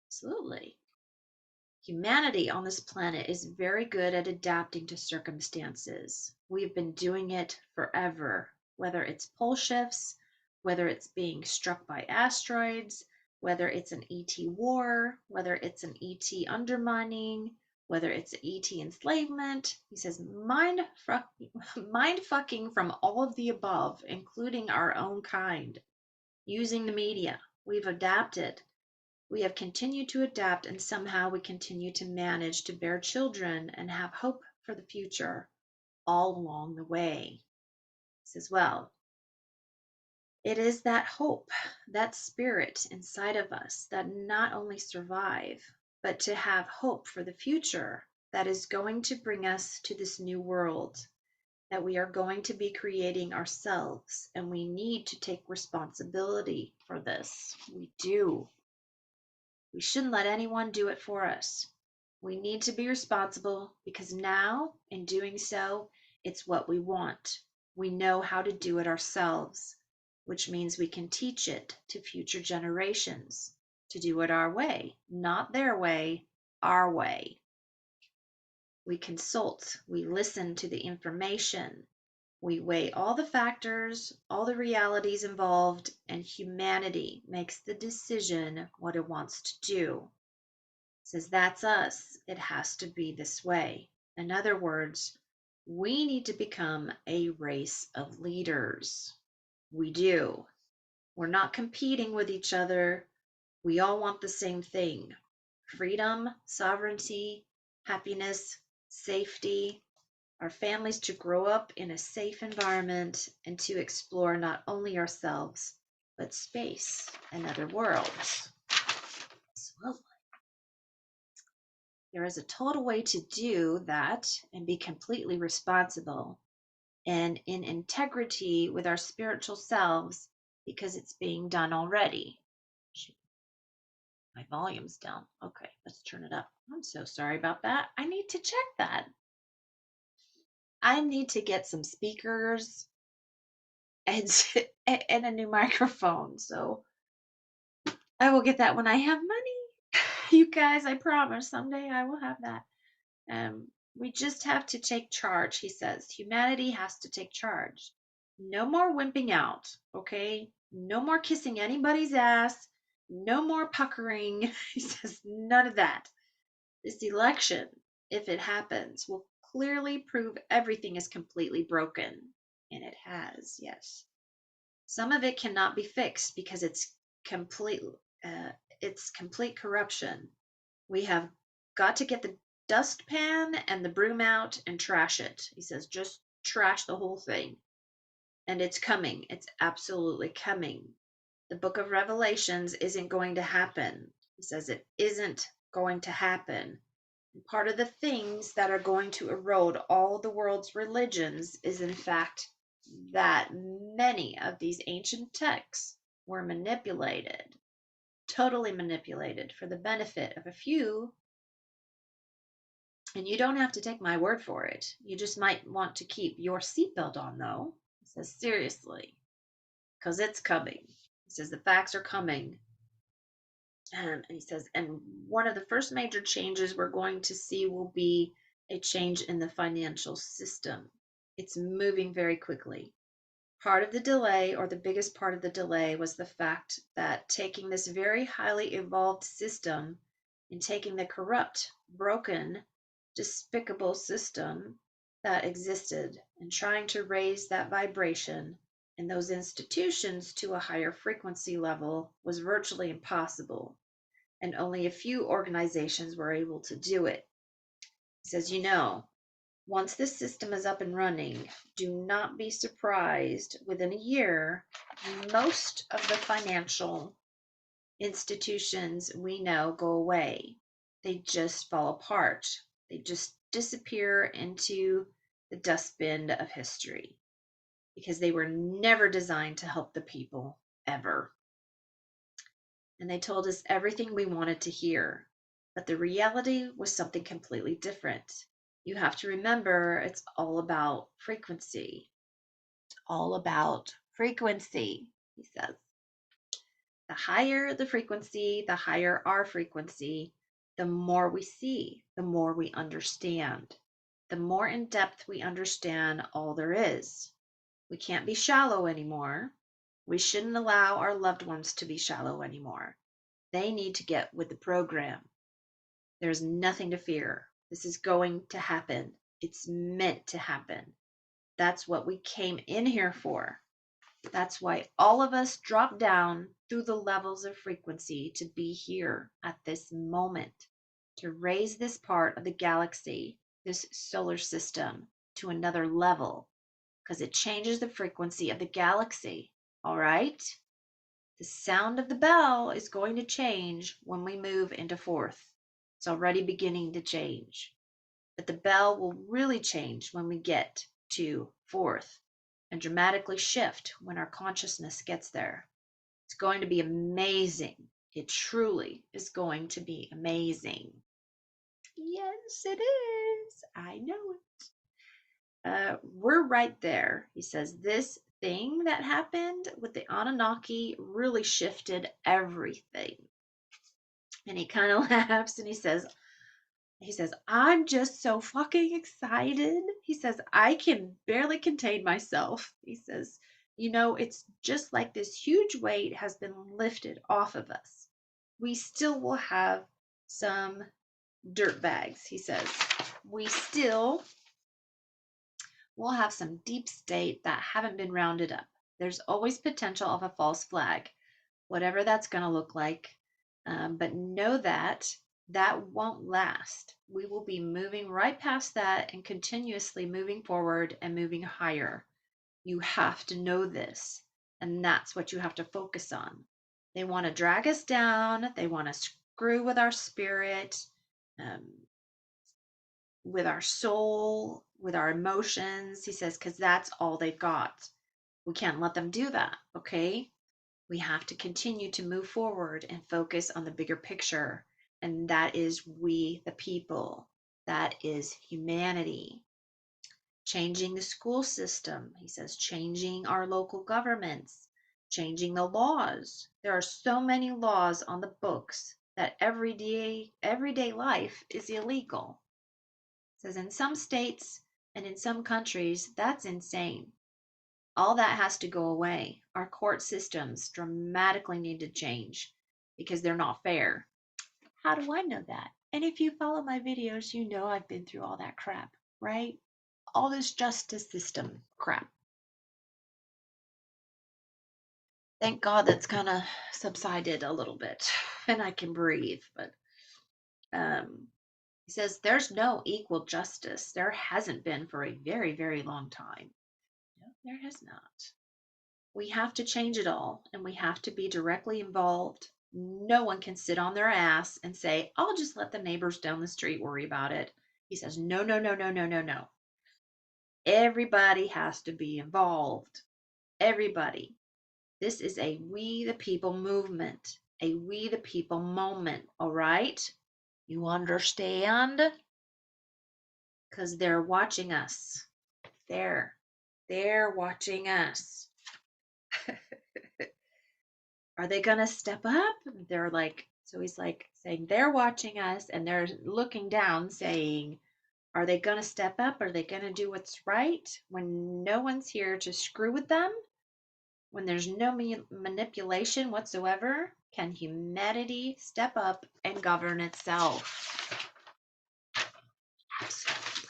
B: Absolutely. Humanity on this planet is very good at adapting to circumstances. We've been doing it forever, whether it's pole shifts, whether it's being struck by asteroids, whether it's an ET war, whether it's an ET undermining, whether it's ET enslavement. He says mind fucking from all of the above, including our own kind, using the media. We've adapted. We have continued to adapt, and somehow we continue to manage to bear children and have hope for the future all along the way. He says, well, it is that hope, that spirit inside of us that not only survive, but to have hope for the future that is going to bring us to this new world that we are going to be creating ourselves. And we need to take responsibility for this. We do. We shouldn't let anyone do it for us. We need to be responsible because now, in doing so, it's what we want. We know how to do it ourselves, which means we can teach it to future generations to do it our way, not their way, our way. We consult, we listen to the information, we weigh all the factors, all the realities involved, and humanity makes the decision what it wants to do. It says that's us. It has to be this way. In other words, we need to become a race of leaders. We do. We're not competing with each other. We all want the same thing: freedom, sovereignty, happiness, safety, our families to grow up in a safe environment and to explore not only ourselves, but space and other worlds. So there is a total way to do that and be completely responsible and in integrity with our spiritual selves because it's being done already. My volume's down. Okay, let's turn it up. I'm so sorry about that. I need to check that. I need to get some speakers and and a new microphone. So I will get that when I have money. You guys, I promise someday I will have that. We just have to take charge, he says. Humanity has to take charge. No more wimping out, okay? No more kissing anybody's ass. No more puckering. He says none of that. This election, if it happens, will clearly prove everything is completely broken. And it has, yes. Some of it cannot be fixed because complete, it's complete corruption. We have got to get the dustpan and the broom out and trash it. He says, just trash the whole thing. And it's coming. It's absolutely coming. The book of Revelations isn't going to happen. He says it isn't going to happen. And part of the things that are going to erode all the world's religions is, in fact, that many of these ancient texts were manipulated, totally manipulated for the benefit of a few. And you don't have to take my word for it. You just might want to keep your seatbelt on, though. He says, seriously, because it's coming. He says, the facts are coming. And he says, and one of the first major changes we're going to see will be a change in the financial system. It's moving very quickly. Part of the delay, or the biggest part of the delay, was the fact that taking this very highly evolved system and taking the corrupt, broken, despicable system that existed and trying to raise that vibration in those institutions to a higher frequency level was virtually impossible. And only a few organizations were able to do it. He says, once this system is up and running, do not be surprised. Within a year, most of the financial institutions we know go away. They just fall apart. They just disappear into the dustbin of history because they were never designed to help the people ever. And they told us everything we wanted to hear. But the reality was something completely different. You have to remember it's all about frequency.
A: All about frequency, he says.
B: The higher the frequency, the higher our frequency, the more we see, the more we understand, the more in depth we understand all there is. We can't be shallow anymore. We shouldn't allow our loved ones to be shallow anymore. They need to get with the program. There's nothing to fear. This is going to happen. It's meant to happen. That's what we came in here for. That's why all of us drop down through the levels of frequency to be here at this moment, to raise this part of the galaxy, this solar system, to another level, because it changes the frequency of the galaxy. All right? The sound of the bell is going to change when we move into fourth. It's already beginning to change. But the bell will really change when we get to fourth and dramatically shift when our consciousness gets there. It's going to be amazing. It truly is going to be amazing. Yes, it is. I know it. We're right there. He says, this thing that happened with the Anunnaki really shifted everything. And he kind of laughs and he says, I'm just so fucking excited. He says, I can barely contain myself. He says, it's just like this huge weight has been lifted off of us. We still will have some dirt bags, he says. We still will have some deep state that haven't been rounded up. There's always potential of a false flag, whatever that's going to look like. But know that that won't last. We will be moving right past that and continuously moving forward and moving higher. You have to know this, and that's what you have to focus on. They want to drag us down, they want to screw with our spirit, um, with our soul, with our emotions. He says, because that's all they've got. We can't let them do that, okay? We have to continue to move forward and focus on the bigger picture. And that is we, the people. That is humanity. Changing the school system, he says, changing our local governments, changing the laws. There are so many laws on the books that everyday life is illegal. It says in some states and in some countries, that's insane. All that has to go away. Our court systems dramatically need to change because they're not fair. How do I know that? And if you follow my videos, you know I've been through all that crap, right? All this justice system crap. Thank God that's kind of subsided a little bit and I can breathe. But um, he says there's no equal justice. There hasn't been for a very, very long time. No, there has not. We have to change it all, and we have to be directly involved. No one can sit on their ass and say, I'll just let the neighbors down the street worry about it. He says, no, no, no, no, no, no, no. Everybody has to be involved. Everybody. This is a we the people movement, a we the people moment, all right? You understand? Because they're watching us. They're watching us. Are they going to step up? They're like, so he's like saying, they're watching us and they're looking down saying, are they going to step up? Are they going to do what's right when no one's here to screw with them? When there's no manipulation whatsoever? Can humanity step up and govern itself? Absolutely.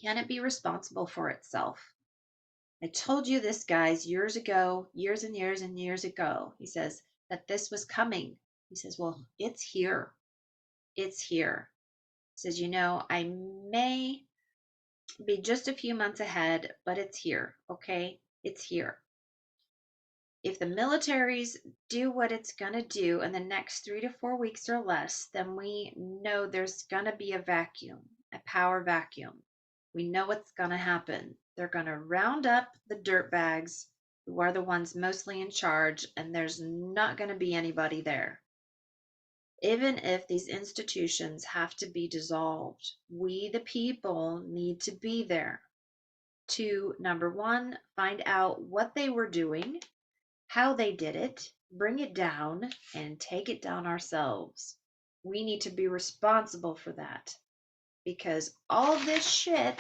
B: Can it be responsible for itself? I told you this, guys, years ago, years and years and years ago. He says that this was coming. He says, well, it's here. It's here. He says, I may be just a few months ahead, but it's here. Okay. It's here. If the militaries do what it's going to do in the next 3 to 4 weeks or less, then we know there's going to be a vacuum, a power vacuum. We know what's going to happen. They're going to round up the dirtbags who are the ones mostly in charge, and there's not going to be anybody there. Even if these institutions have to be dissolved, we, the people, need to be there to, number one, find out what they were doing, how they did it, bring it down, and take it down ourselves. We need to be responsible for that because all this shit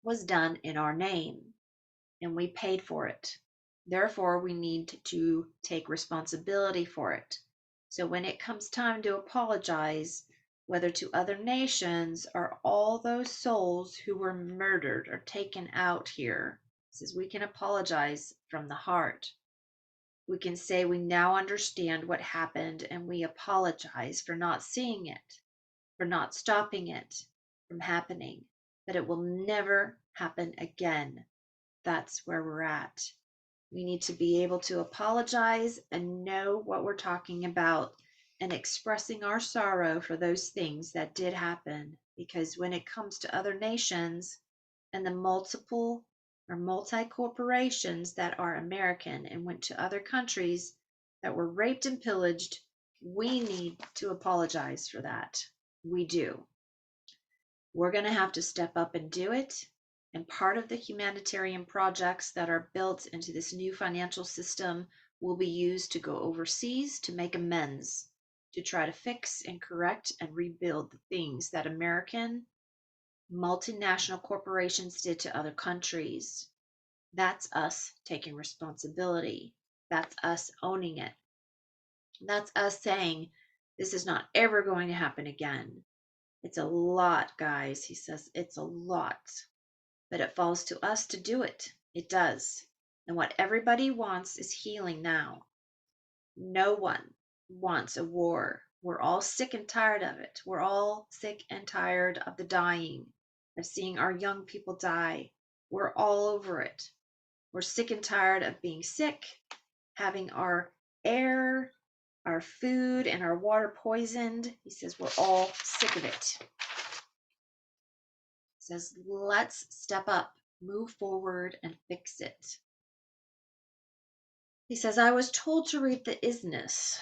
B: was done in our name and we paid for it. Therefore, we need to take responsibility for it. So when it comes time to apologize, whether to other nations or all those souls who were murdered or taken out here, says we can apologize from the heart. We can say we now understand what happened and we apologize for not seeing it, for not stopping it from happening, that it will never happen again. That's where we're at. We need to be able to apologize and know what we're talking about and expressing our sorrow for those things that did happen. Because when it comes to other nations and the multiple or multi corporations that are American and went to other countries that were raped and pillaged, we need to apologize for that. We do. We're going to have to step up and do it. And part of the humanitarian projects that are built into this new financial system will be used to go overseas to make amends, to try to fix and correct and rebuild the things that American multinational corporations did to other countries. That's us taking responsibility. That's us owning it. That's us saying, this is not ever going to happen again. It's a lot, guys. He says it's a lot, but it falls to us to do it. It does. And what everybody wants is healing now. No one wants a war. We're all sick and tired of it. We're all sick and tired of the dying, of seeing our young people die. We're all over it. We're sick and tired of being sick, having our air, our food, and our water poisoned. He says we're all sick of it. He says, let's step up, move forward, and fix it. He says, I was told to read the isness,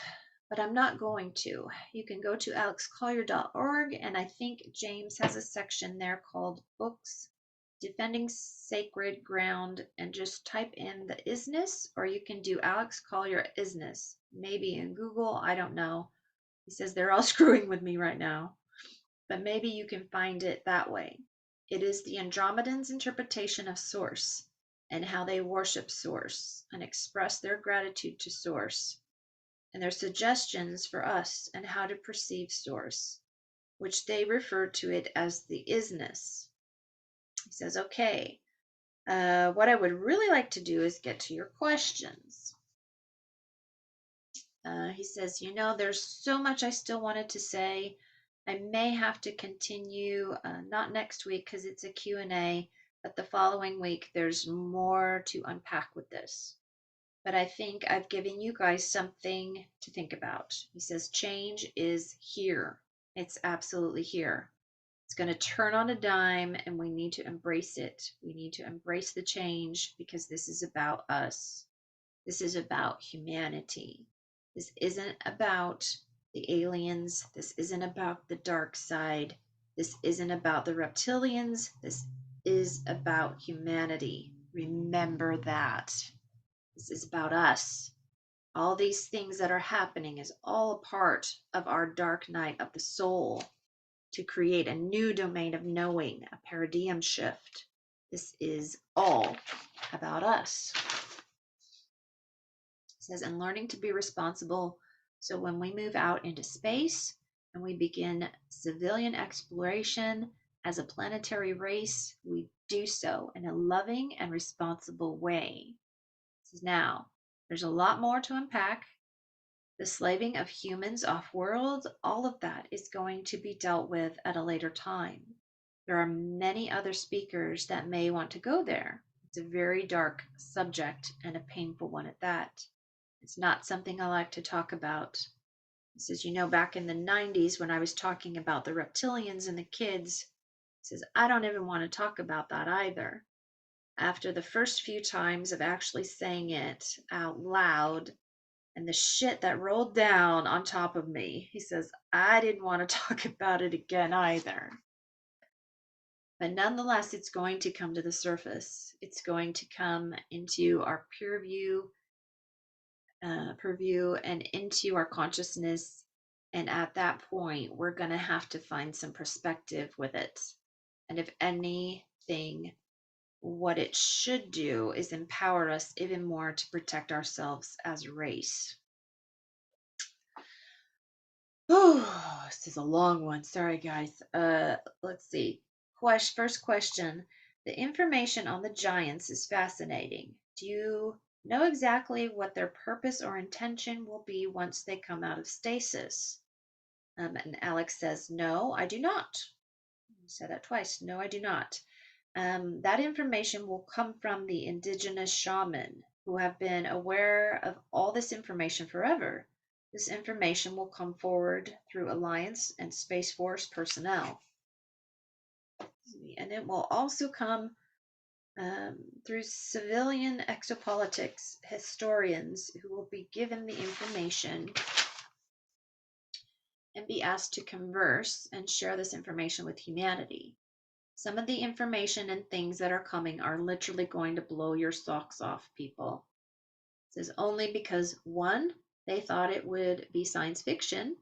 B: but I'm not going to. You can go to alexcollier.org, and I think James has a section there called Books Defending Sacred Ground, and just type in the isness, or you can do Alex Collier isness, maybe in Google, I don't know. He says they're all screwing with me right now, but maybe you can find it that way. It is the Andromedans' interpretation of Source and how they worship Source and express their gratitude to Source, and their suggestions for us and how to perceive Source, which they refer to it as the isness. He says, okay, what I would really like to do is get to your questions. He says, there's so much I still wanted to say. I may have to continue, not next week because it's a Q&A, but the following week there's more to unpack with this. But I think I've given you guys something to think about. He says change is here. It's absolutely here. It's going to turn on a dime and we need to embrace it. We need to embrace the change because this is about us. This is about humanity. This isn't about the aliens. This isn't about the dark side. This isn't about the reptilians. This is about humanity. Remember that. This is about us. All these things that are happening is all a part of our dark night of the soul to create a new domain of knowing, a paradigm shift. This is all about us. It says, and learning to be responsible. So when we move out into space and we begin civilian exploration as a planetary race, we do so in a loving and responsible way. It says, now, there's a lot more to unpack. The slaving of humans off world, all of that is going to be dealt with at a later time. There are many other speakers that may want to go there. It's a very dark subject and a painful one at that. It's not something I like to talk about. He says, back in the 90s when I was talking about the reptilians and the kids, he says, I don't even want to talk about that either. After the first few times of actually saying it out loud and the shit that rolled down on top of me, he says, I didn't want to talk about it again either. But nonetheless, it's going to come to the surface. It's going to come into our purview and into our consciousness. And at that point, we're going to have to find some perspective with it. And if anything, what it should do is empower us even more to protect ourselves as a race. Oh, this is a long one. Sorry, guys. Let's see. First question. The information on the giants is fascinating. Do you know exactly what their purpose or intention will be once they come out of stasis? And Alex says, no, I do not. I said that twice. No, I do not. That information will come from the indigenous shaman who have been aware of all this information forever. This information will come forward through Alliance and Space Force personnel. And it will also come through civilian exopolitics historians who will be given the information and be asked to converse and share this information with humanity. Some of the information and things that are coming are literally going to blow your socks off, people. This is only because, one, they thought it would be science fiction,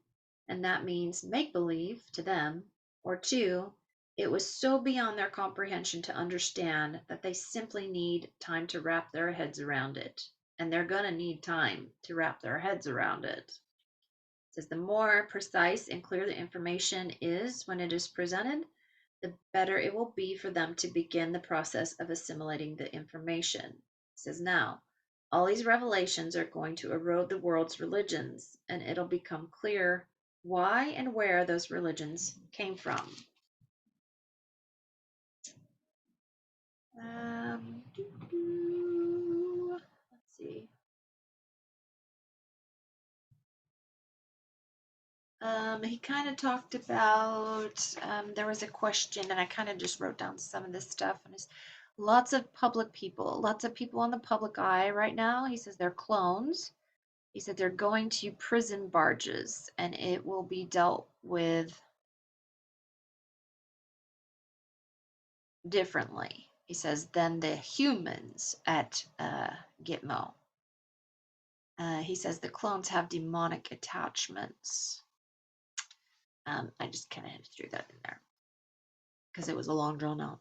B: and that means make believe to them, or two, it was so beyond their comprehension to understand that they simply need time to wrap their heads around it. And they're going to need time to wrap their heads around it. It says the more precise and clear the information is when it is presented, the better it will be for them to begin the process of assimilating the information. It says now, all these revelations are going to erode the world's religions, and it'll become clear why and where those religions came from. Let's see. He kind of talked about, there was a question, and I kind of just wrote down some of this stuff. And it's lots of people on the public eye right now. He says they're clones. He said they're going to prison barges, and it will be dealt with differently. He says than the humans at Gitmo. He says the clones have demonic attachments. I just kind of threw that in there because it was a long drawn out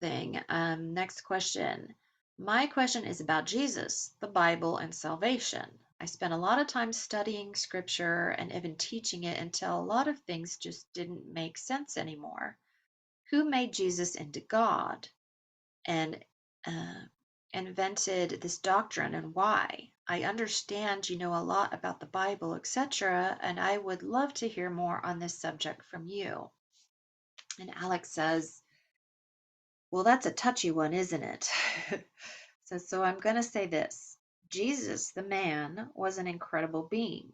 B: thing. Next question. My question is about Jesus, the Bible, and salvation. I spent a lot of time studying scripture and even teaching it until a lot of things just didn't make sense anymore. Who made Jesus into God and invented this doctrine, and why? I understand you know a lot about the Bible, etc., and I would love to hear more on this subject from you. And Alex says, well, that's a touchy one, isn't it? So I'm going to say this. Jesus, the man, was an incredible being.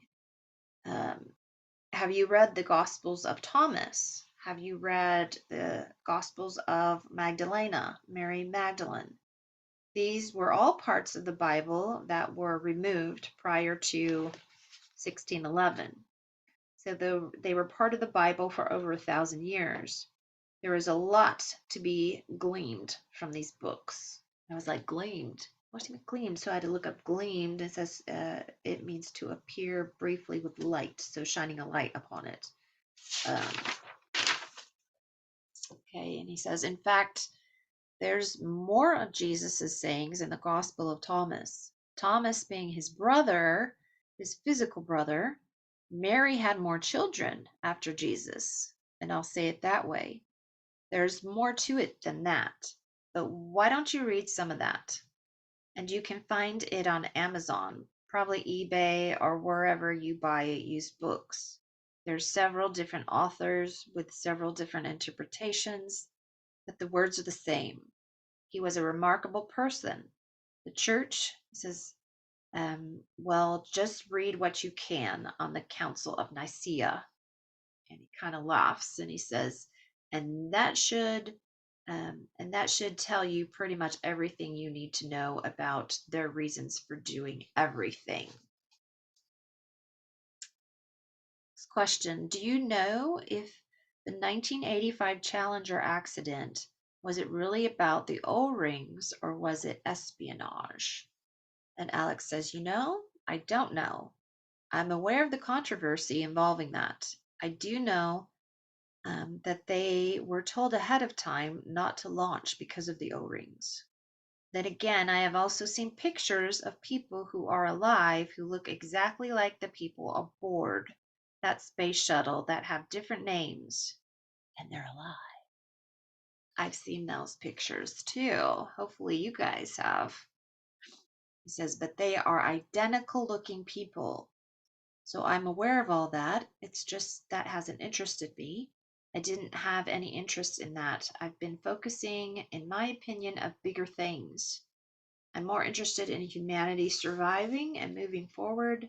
B: Have you read the Gospels of Thomas? Have you read the Gospels of Magdalena, Mary Magdalene? These were all parts of the Bible that were removed prior to 1611. So they were part of the Bible for over 1,000 years. There is a lot to be gleaned from these books. I was like, gleamed? What do you mean gleamed? So I had to look up gleamed. It says it means to appear briefly with light, so shining a light upon it. Okay, and he says, in fact, there's more of Jesus's sayings in the Gospel of Thomas. Thomas being his brother, his physical brother. Mary had more children after Jesus, and I'll say it that way. There's more to it than that, but why don't you read some of that? And you can find it on Amazon, probably eBay, or wherever you buy used books. There's several different authors with several different interpretations, but the words are the same. He was a remarkable person. The church, he says, well, just read what you can on the Council of Nicaea. And he kind of laughs and he says, and that should and that should tell you pretty much everything you need to know about their reasons for doing everything. Next question. Do you know if the 1985 Challenger accident was it really about the O-rings or was it espionage? And Alex says, I don't know. I'm aware of the controversy involving that. I do know that they were told ahead of time not to launch because of the O-rings. Then again, I have also seen pictures of people who are alive who look exactly like the people aboard that space shuttle that have different names, and they're alive. I've seen those pictures too. Hopefully, you guys have. He says, but they are identical looking people. So I'm aware of all that. It's just that hasn't interested me. I didn't have any interest in that. I've been focusing, in my opinion, of bigger things. I'm more interested in humanity surviving and moving forward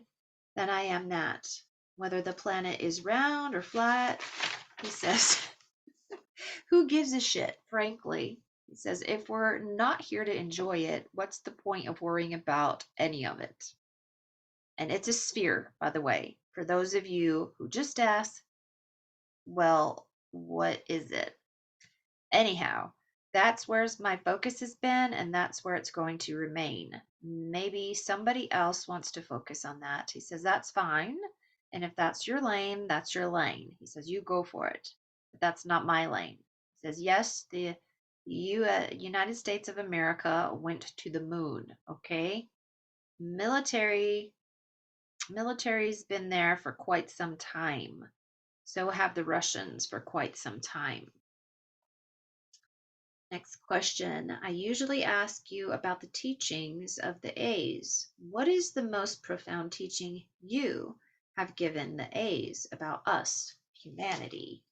B: than I am that. Whether the planet is round or flat, he says, who gives a shit, frankly? He says, if we're not here to enjoy it, what's the point of worrying about any of it? And it's a sphere, by the way, for those of you who just asked, well, what is it? Anyhow, that's where my focus has been, and that's where it's going to remain. Maybe somebody else wants to focus on that. He says, that's fine. And if that's your lane, that's your lane. He says, you go for it. But that's not my lane. He says, yes, the United States of America went to the moon. Okay. Military's been there for quite some time. So have the Russians for quite some time. Next question. I usually ask you about the teachings of the A's. What is the most profound teaching you have given the A's about us, humanity?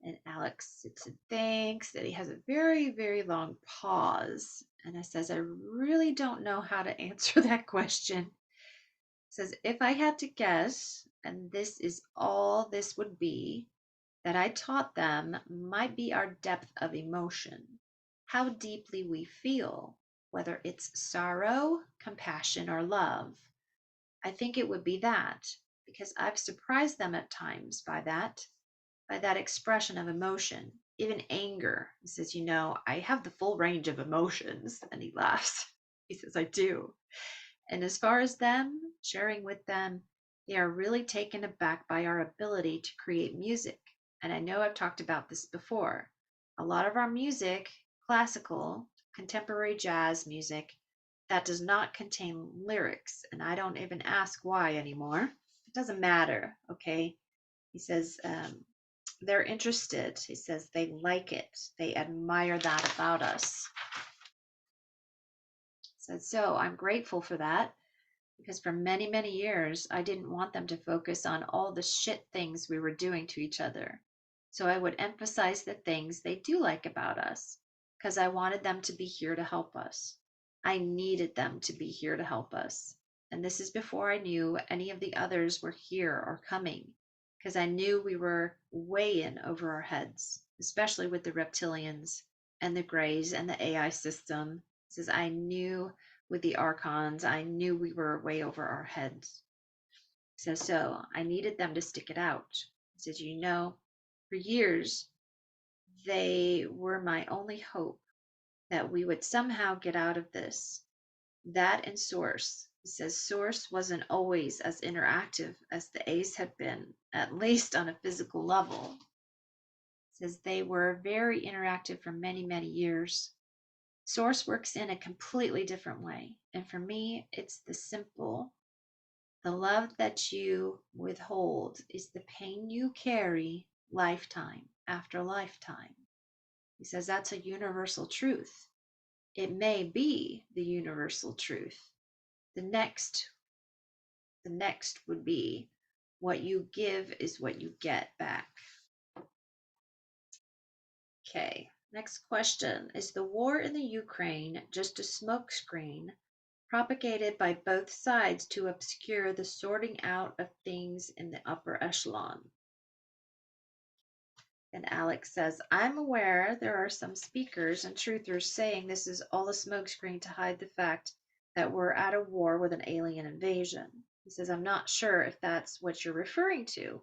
B: And Alex sits and thinks that he has a very, very long pause. And I says, I really don't know how to answer that question. Says, if I had to guess, and this is all this would be, that I taught them might be our depth of emotion, how deeply we feel, whether it's sorrow, compassion, or love. I think it would be that, because I've surprised them at times by that expression of emotion, even anger. He says, I have the full range of emotions. And he laughs. He says, I do. And as far as them, sharing with them, they are really taken aback by our ability to create music. And I know I've talked about this before. A lot of our music, classical, contemporary jazz music, that does not contain lyrics. And I don't even ask why anymore. It doesn't matter, okay? He says, they're interested. He says they like it. They admire that about us. So I'm grateful for that. Because for many, many years, I didn't want them to focus on all the shit things we were doing to each other. So I would emphasize the things they do like about us, because I wanted them to be here to help us. I needed them to be here to help us. And this is before I knew any of the others were here or coming, because I knew we were way in over our heads, especially with the reptilians and the Greys and the AI system. Says I knew with the archons, I knew we were way over our heads. So I needed them to stick it out. He says, for years, they were my only hope that we would somehow get out of this. That and Source. He says Source wasn't always as interactive as the A's had been, at least on a physical level. He says they were very interactive for many, many years. Source works in a completely different way. And for me, it's the simple. The love that you withhold is the pain you carry lifetime after lifetime. He says that's a universal truth. It may be the universal truth. The next would be what you give is what you get back. Okay, Next question. Is the war in the Ukraine just a smokescreen propagated by both sides to obscure the sorting out of things in the upper echelon? And Alex says, I'm aware there are some speakers and truthers saying this is all a smokescreen to hide the fact that we're at a war with an alien invasion. He says, I'm not sure if that's what you're referring to.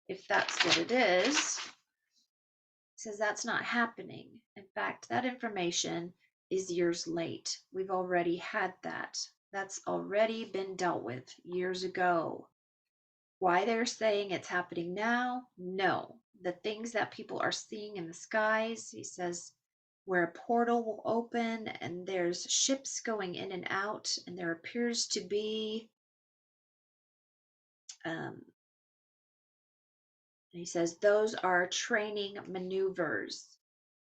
B: If that's what it is, he says that's not happening. In fact, that information is years late. We've already had that. That's already been dealt with years ago. Why they're saying it's happening now? No. The things that people are seeing in the skies, he says, where a portal will open and there's ships going in and out, and there appears to be, um, and he says, those are training maneuvers.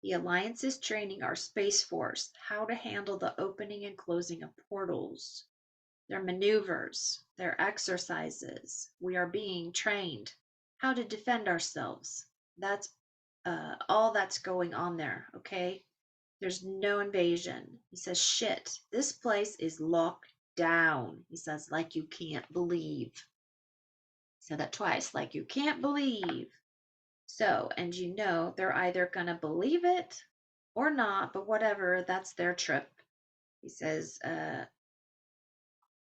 B: The Alliance is training our Space Force how to handle the opening and closing of portals. They're maneuvers, they're exercises. We are being trained how to defend ourselves. That's all that's going on there, okay? There's no invasion. He says, shit, this place is locked down. He says, like you can't believe. He said that twice, like you can't believe. So, and you know, they're either going to believe it or not, but whatever, that's their trip. He says,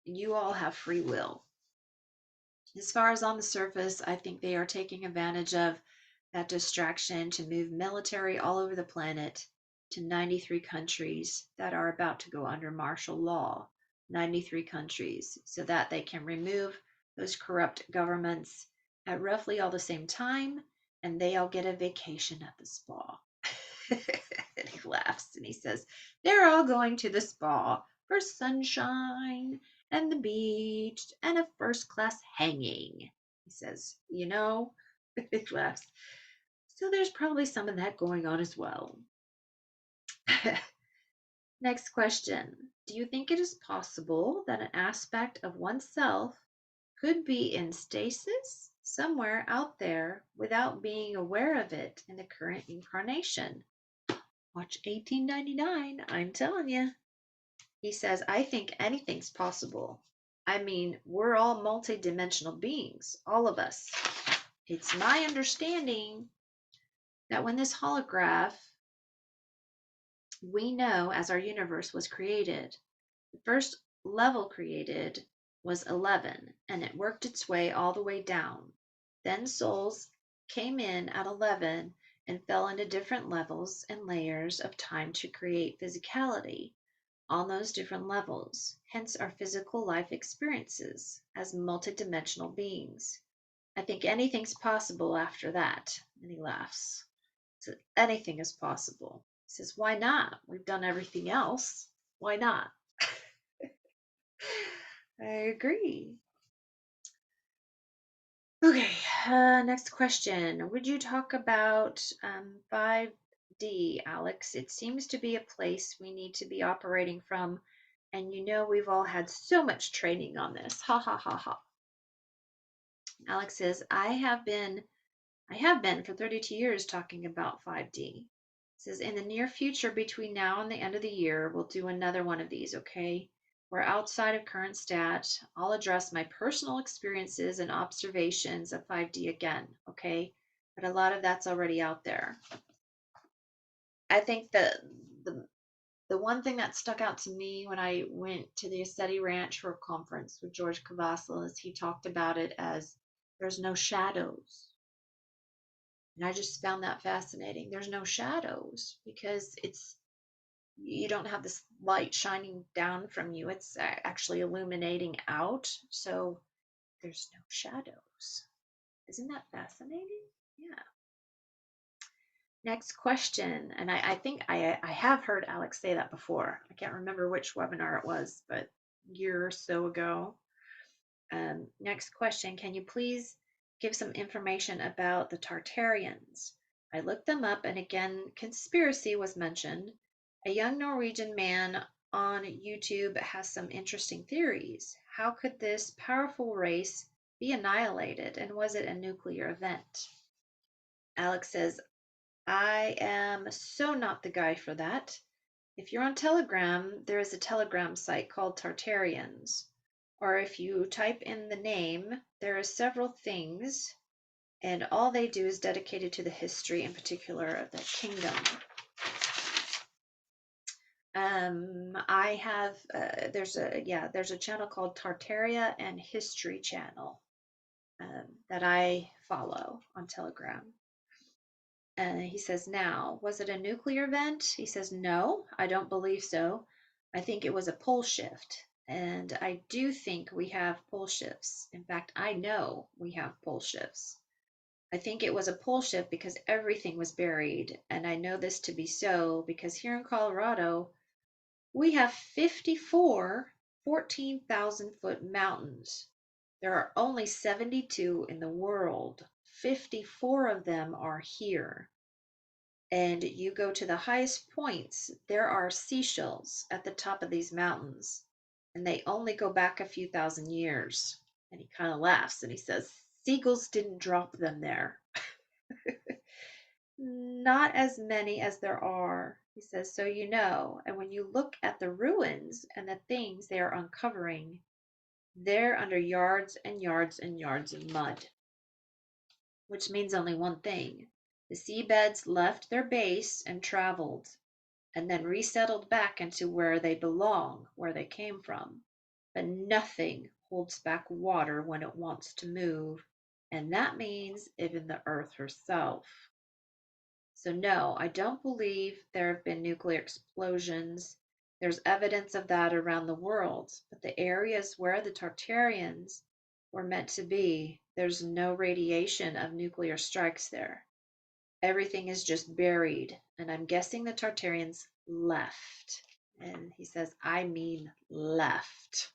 B: you all have free will. As far as on the surface, I think they are taking advantage of that distraction to move military all over the planet to 93 countries that are about to go under martial law. 93 countries, so that they can remove those corrupt governments at roughly all the same time, and they all get a vacation at the spa. And he laughs and he says, they're all going to the spa for sunshine and the beach and a first class hanging. He says, you know, he laughs. So there's probably some of that going on as well. Next question. Do you think it is possible that an aspect of oneself could be in stasis somewhere out there without being aware of it in the current incarnation? Watch 1899, I'm telling you. He says, I think anything's possible. I mean, we're all multidimensional beings, all of us. It's my understanding that when this holograph, we know as our universe was created, the first level created was 11, and it worked its way all the way down. Then souls came in at 11 and fell into different levels and layers of time to create physicality on those different levels, hence our physical life experiences as multidimensional beings. I think anything's possible after that. And he laughs. So anything is possible. He says, why not? We've done everything else. Why not? I agree. Okay, next question. Would you talk about 5D, Alex? It seems to be a place we need to be operating from, and you know we've all had so much training on this. Ha ha ha ha. Alex says, I have been for 32 years talking about 5D. Says in the near future between now and the end of the year, we'll do another one of these, okay? We're outside of current stat. I'll address my personal experiences and observations of 5D again, okay? But a lot of that's already out there. I think that the one thing that stuck out to me when I went to the Ascetti Ranch for a conference with George Cavasel is he talked about it as there's no shadows. And I just found that fascinating. There's no shadows because you don't have this light shining down from you. It's actually illuminating out. So there's no shadows. Isn't that fascinating? Yeah. Next question. And I think I have heard Alex say that before. I can't remember which webinar it was, but a year or so ago. Next question. Can you please give some information about the Tartarians? I looked them up, and again, conspiracy was mentioned. A young Norwegian man on YouTube has some interesting theories. How could this powerful race be annihilated, and was it a nuclear event? Alex says, I am so not the guy for that. If you're on Telegram, there is a Telegram site called Tartarians. Or if you type in the name, there are several things, and all they do is dedicated to the history in particular of the kingdom. I have there's a channel called Tartaria and History Channel that I follow on Telegram. And he says, now, was it a nuclear event? He says, no, I don't believe so. I think it was a pole shift. And I do think we have pole shifts. In fact, I know we have pole shifts. I think it was a pole shift because everything was buried. And I know this to be so because here in Colorado, we have 54 14,000-foot mountains. There are only 72 in the world. 54 of them are here. And you go to the highest points, there are seashells at the top of these mountains, and they only go back a few thousand years. And he kind of laughs and he says, seagulls didn't drop them there. Not as many as there are, he says, so you know. And when you look at the ruins and the things they are uncovering, they're under yards and yards and yards of mud, which means only one thing. The seabeds left their base and traveled, and then resettled back into where they belong, where they came from. But nothing holds back water when it wants to move, and that means even the earth herself. So, no, I don't believe there have been nuclear explosions. There's evidence of that around the world, but the areas where the Tartarians were meant to be, there's no radiation of nuclear strikes there. Everything is just buried, and I'm guessing the Tartarians left. And he says, I mean left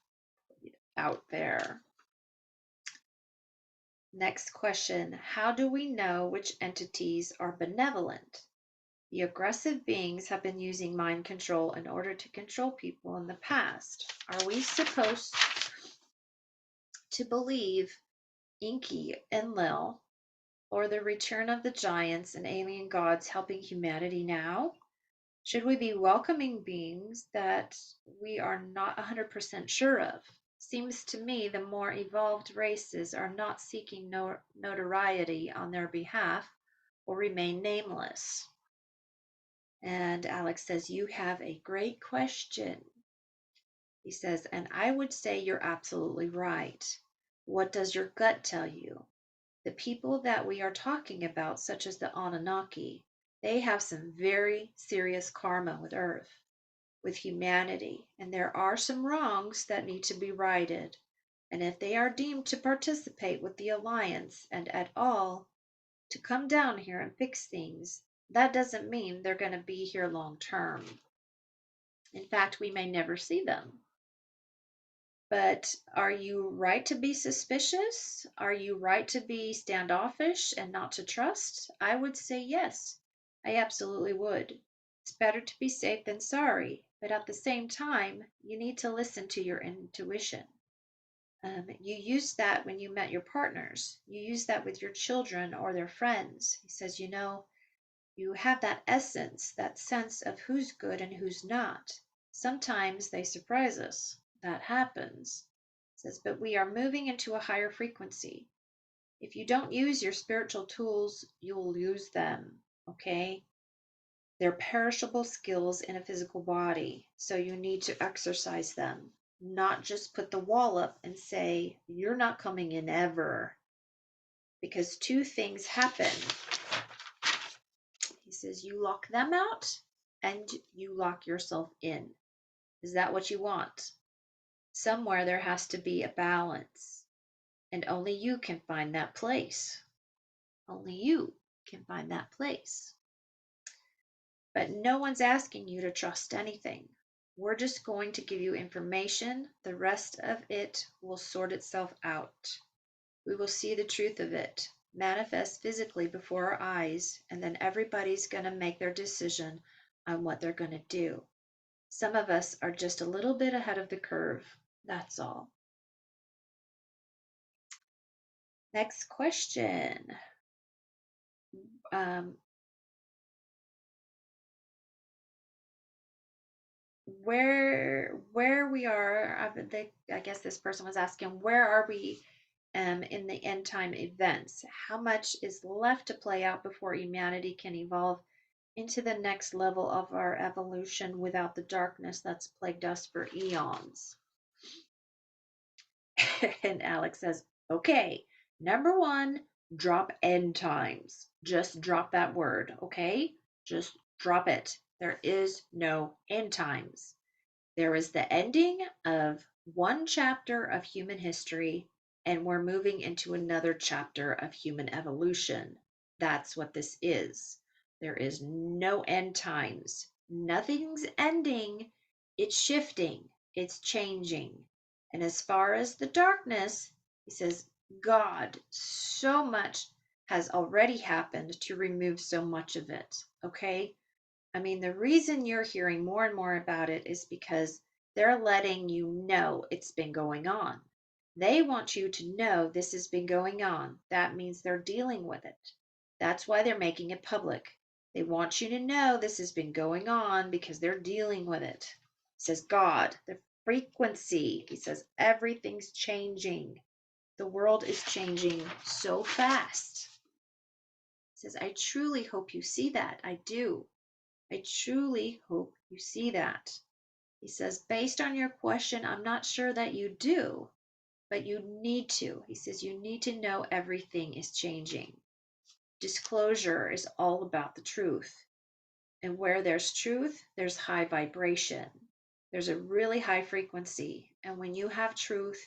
B: out there. Next question. How do we know which entities are benevolent? The aggressive beings have been using mind control in order to control people in the past. Are we supposed to believe Inky and Lil, or the return of the giants and alien gods helping humanity now? Should we be welcoming beings that we are not 100% sure of? Seems to me the more evolved races are not seeking notoriety on their behalf or remain nameless. And Alex says, you have a great question. He says, and I would say you're absolutely right. What does your gut tell you? The people that we are talking about, such as the Anunnaki, they have some very serious karma with Earth, with humanity, and there are some wrongs that need to be righted. And if they are deemed to participate with the Alliance and at all, to come down here and fix things, that doesn't mean they're going to be here long term. In fact, we may never see them. But are you right to be suspicious? Are you right to be standoffish and not to trust? I would say yes. I absolutely would. It's better to be safe than sorry, but at the same time, you need to listen to your intuition. You used that when you met your partners. You use that with your children or their friends. He says, you have that essence, that sense of who's good and who's not. Sometimes they surprise us. That happens. It says, but we are moving into a higher frequency. If you don't use your spiritual tools, you'll lose them. Okay? They're perishable skills in a physical body, so you need to exercise them, not just put the wall up and say, you're not coming in ever. Because two things happen. He says, you lock them out and you lock yourself in. Is that what you want? Somewhere there has to be a balance, and only you can find that place. Only you can find that place. But no one's asking you to trust anything. We're just going to give you information. The rest of it will sort itself out. We will see the truth of it manifest physically before our eyes, and then everybody's going to make their decision on what they're going to do. Some of us are just a little bit ahead of the curve. That's all. Next question. where we are. I guess this person was asking, where are we in the end time events? How much is left to play out before humanity can evolve into the next level of our evolution without the darkness that's plagued us for eons? And Alex says, okay, number one, drop end times. Just drop that word, okay? Just drop it. There is no end times. There is the ending of one chapter of human history, and we're moving into another chapter of human evolution. That's what this is. There is no end times. Nothing's ending, it's shifting, it's changing. And as far as the darkness, he says, God, so much has already happened to remove so much of it. Okay? I mean, the reason you're hearing more and more about it is because they're letting you know it's been going on. They want you to know this has been going on. That means they're dealing with it. That's why they're making it public. They want you to know this has been going on because they're dealing with it. He says, God, the frequency. He says, everything's changing. The world is changing so fast. He says, I truly hope you see that. I do. I truly hope you see that. He says, based on your question, I'm not sure that you do, but you need to. He says, you need to know everything is changing. Disclosure is all about the truth. And where there's truth, there's high vibration. There's a really high frequency. And when you have truth,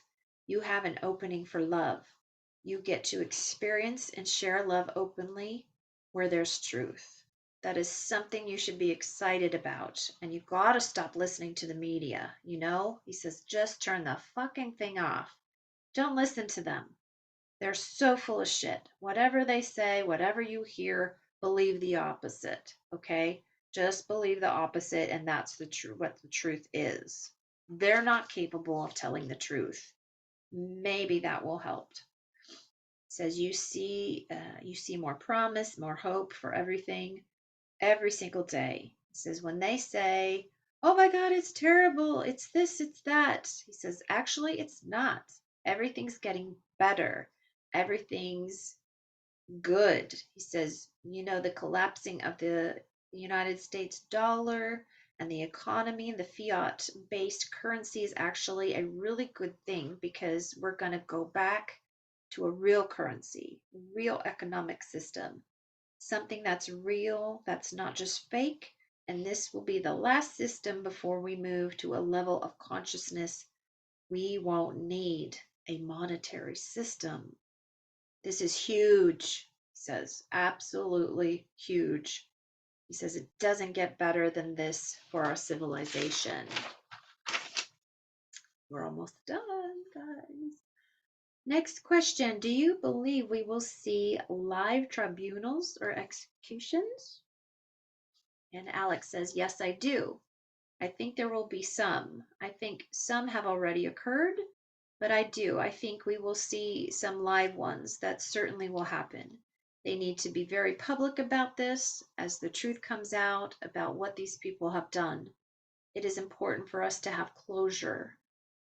B: you have an opening for love. You get to experience and share love openly where there's truth. That is something you should be excited about. And you got to stop listening to the media. You know, he says, just turn the fucking thing off. Don't listen to them. They're so full of shit. Whatever they say, whatever you hear, believe the opposite. Okay? Just believe the opposite, and that's the truth. What the truth is. They're not capable of telling the truth. Maybe that will help. It says you see more promise, more hope for everything every single day. He says when they say, "Oh my God, it's terrible. It's this, it's that." He says actually it's not. Everything's getting better. Everything's good. He says, you know, the collapsing of the United States dollar and the economy and the fiat based currency is actually a really good thing because we're going to go back to a real currency, real economic system, something that's real, that's not just fake. And this will be the last system before we move to a level of consciousness. We won't need a monetary system. This is huge, he says, absolutely huge. He says it doesn't get better than this for our civilization. We're almost done, guys. Next question. Do you believe we will see live tribunals or executions? And Alex says, yes, I do. I think there will be some. I think some have already occurred, but I do. I think we will see some live ones. That certainly will happen. They need to be very public about this as the truth comes out about what these people have done. It is important for us to have closure,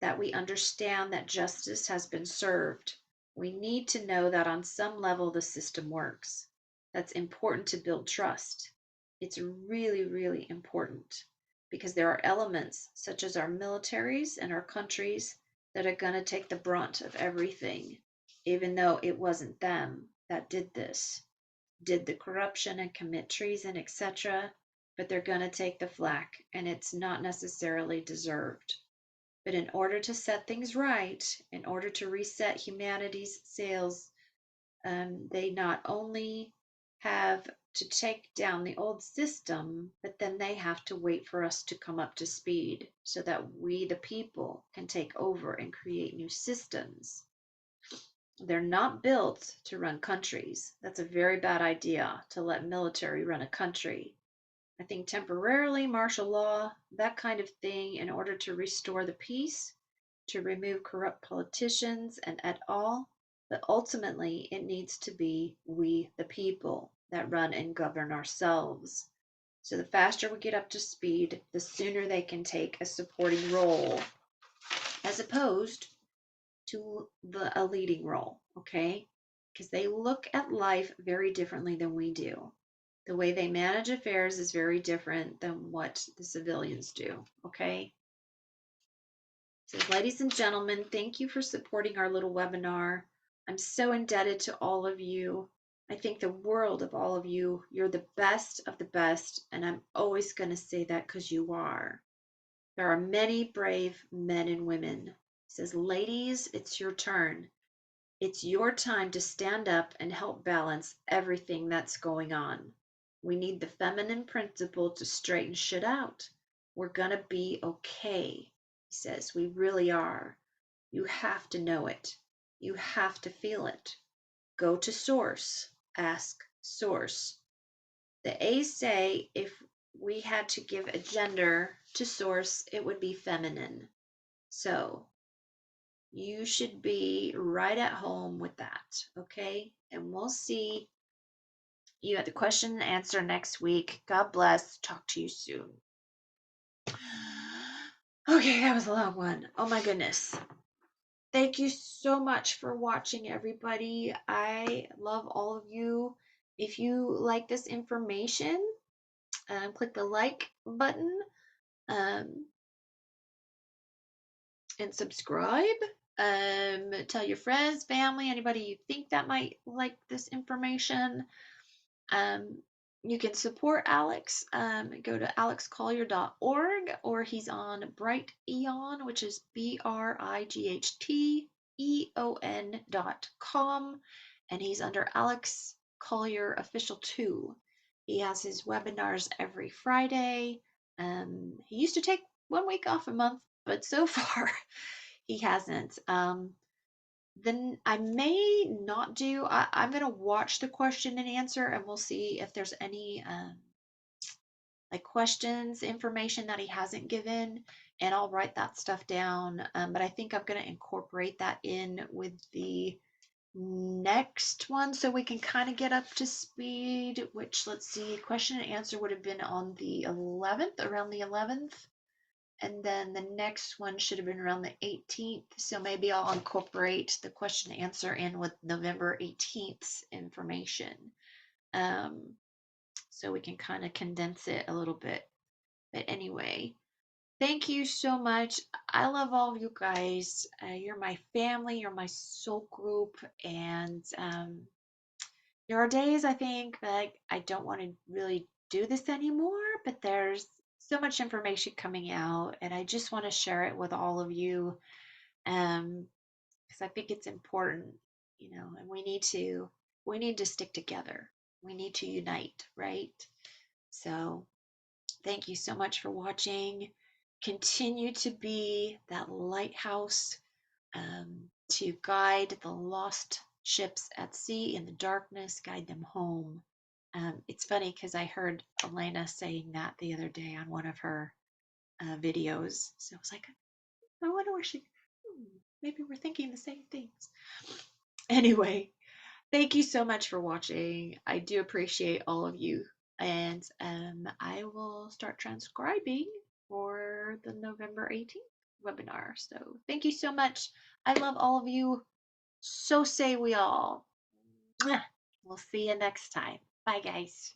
B: that we understand that justice has been served. We need to know that on some level the system works. That's important to build trust. It's really, really important because there are elements such as our militaries and our countries that are going to take the brunt of everything, even though it wasn't them that did this, did the corruption and commit treason, etc. But they're going to take the flak, and it's not necessarily deserved. But in order to set things right, in order to reset humanity's sails, they not only have to take down the old system, but then they have to wait for us to come up to speed so that we, the people, can take over and create new systems. They're not built to run countries. That's a very bad idea to let military run a country. I think temporarily martial law, that kind of thing, in order to restore the peace, to remove corrupt politicians and et al. But ultimately, it needs to be we, the people, that run and govern ourselves. So the faster we get up to speed, the sooner they can take a supporting role as opposed to a leading role, okay? Because they look at life very differently than we do. The way they manage affairs is very different than what the civilians do, okay? It says, ladies and gentlemen, thank you for supporting our little webinar. I'm so indebted to all of you. I think the world of all of you. You're the best of the best, and I'm always going to say that because you are. There are many brave men and women. It says, ladies, it's your turn. It's your time to stand up and help balance everything that's going on. We need the feminine principle to straighten shit out. We're gonna be okay, he says. We really are. You have to know it. You have to feel it. Go to source. Ask source. The A's say if we had to give a gender to source, it would be feminine. So you should be right at home with that, okay? And we'll see you at the question and answer next week. God bless. Talk to you soon. Okay, that was a long one. Oh my goodness. Thank you so much for watching, everybody. I love all of you. If you like this information, click the like button um, and subscribe. Tell your friends, family, anybody you think that might like this information. Um, you can support Alex. Go to alexcollier.org, or he's on Bright Eon, which is BRIGHTEON.com, and he's under Alex Collier Official 2. He has his webinars every Friday. He used to take 1 week off a month, but so far he hasn't. Then I may not do, I'm going to watch the question and answer, and we'll see if there's any like questions, information that he hasn't given, and I'll write that stuff down. But I think I'm going to incorporate that in with the next one so we can kind of get up to speed, which, let's see, question and answer would have been on the 11th, around the 11th. And then the next one should have been around the 18th. So maybe I'll incorporate the question and answer in with November 18th's information. So we can kind of condense it a little bit. But anyway, thank you so much. I love all of you guys. You're my family, you're my soul group. And there are days I think that I don't want to really do this anymore, but there's so much information coming out, and I just want to share it with all of you, because I think it's important, and we need to stick together. We need to unite, right? So thank you so much for watching. Continue to be that lighthouse, to guide the lost ships at sea in the darkness, guide them home. It's funny because I heard Elena saying that the other day on one of her videos. So I was like, I wonder where maybe we're thinking the same things. Anyway, thank you so much for watching. I do appreciate all of you. And I will start transcribing for the November 18th webinar. So thank you so much. I love all of you. So say we all. We'll see you next time. Bye, guys.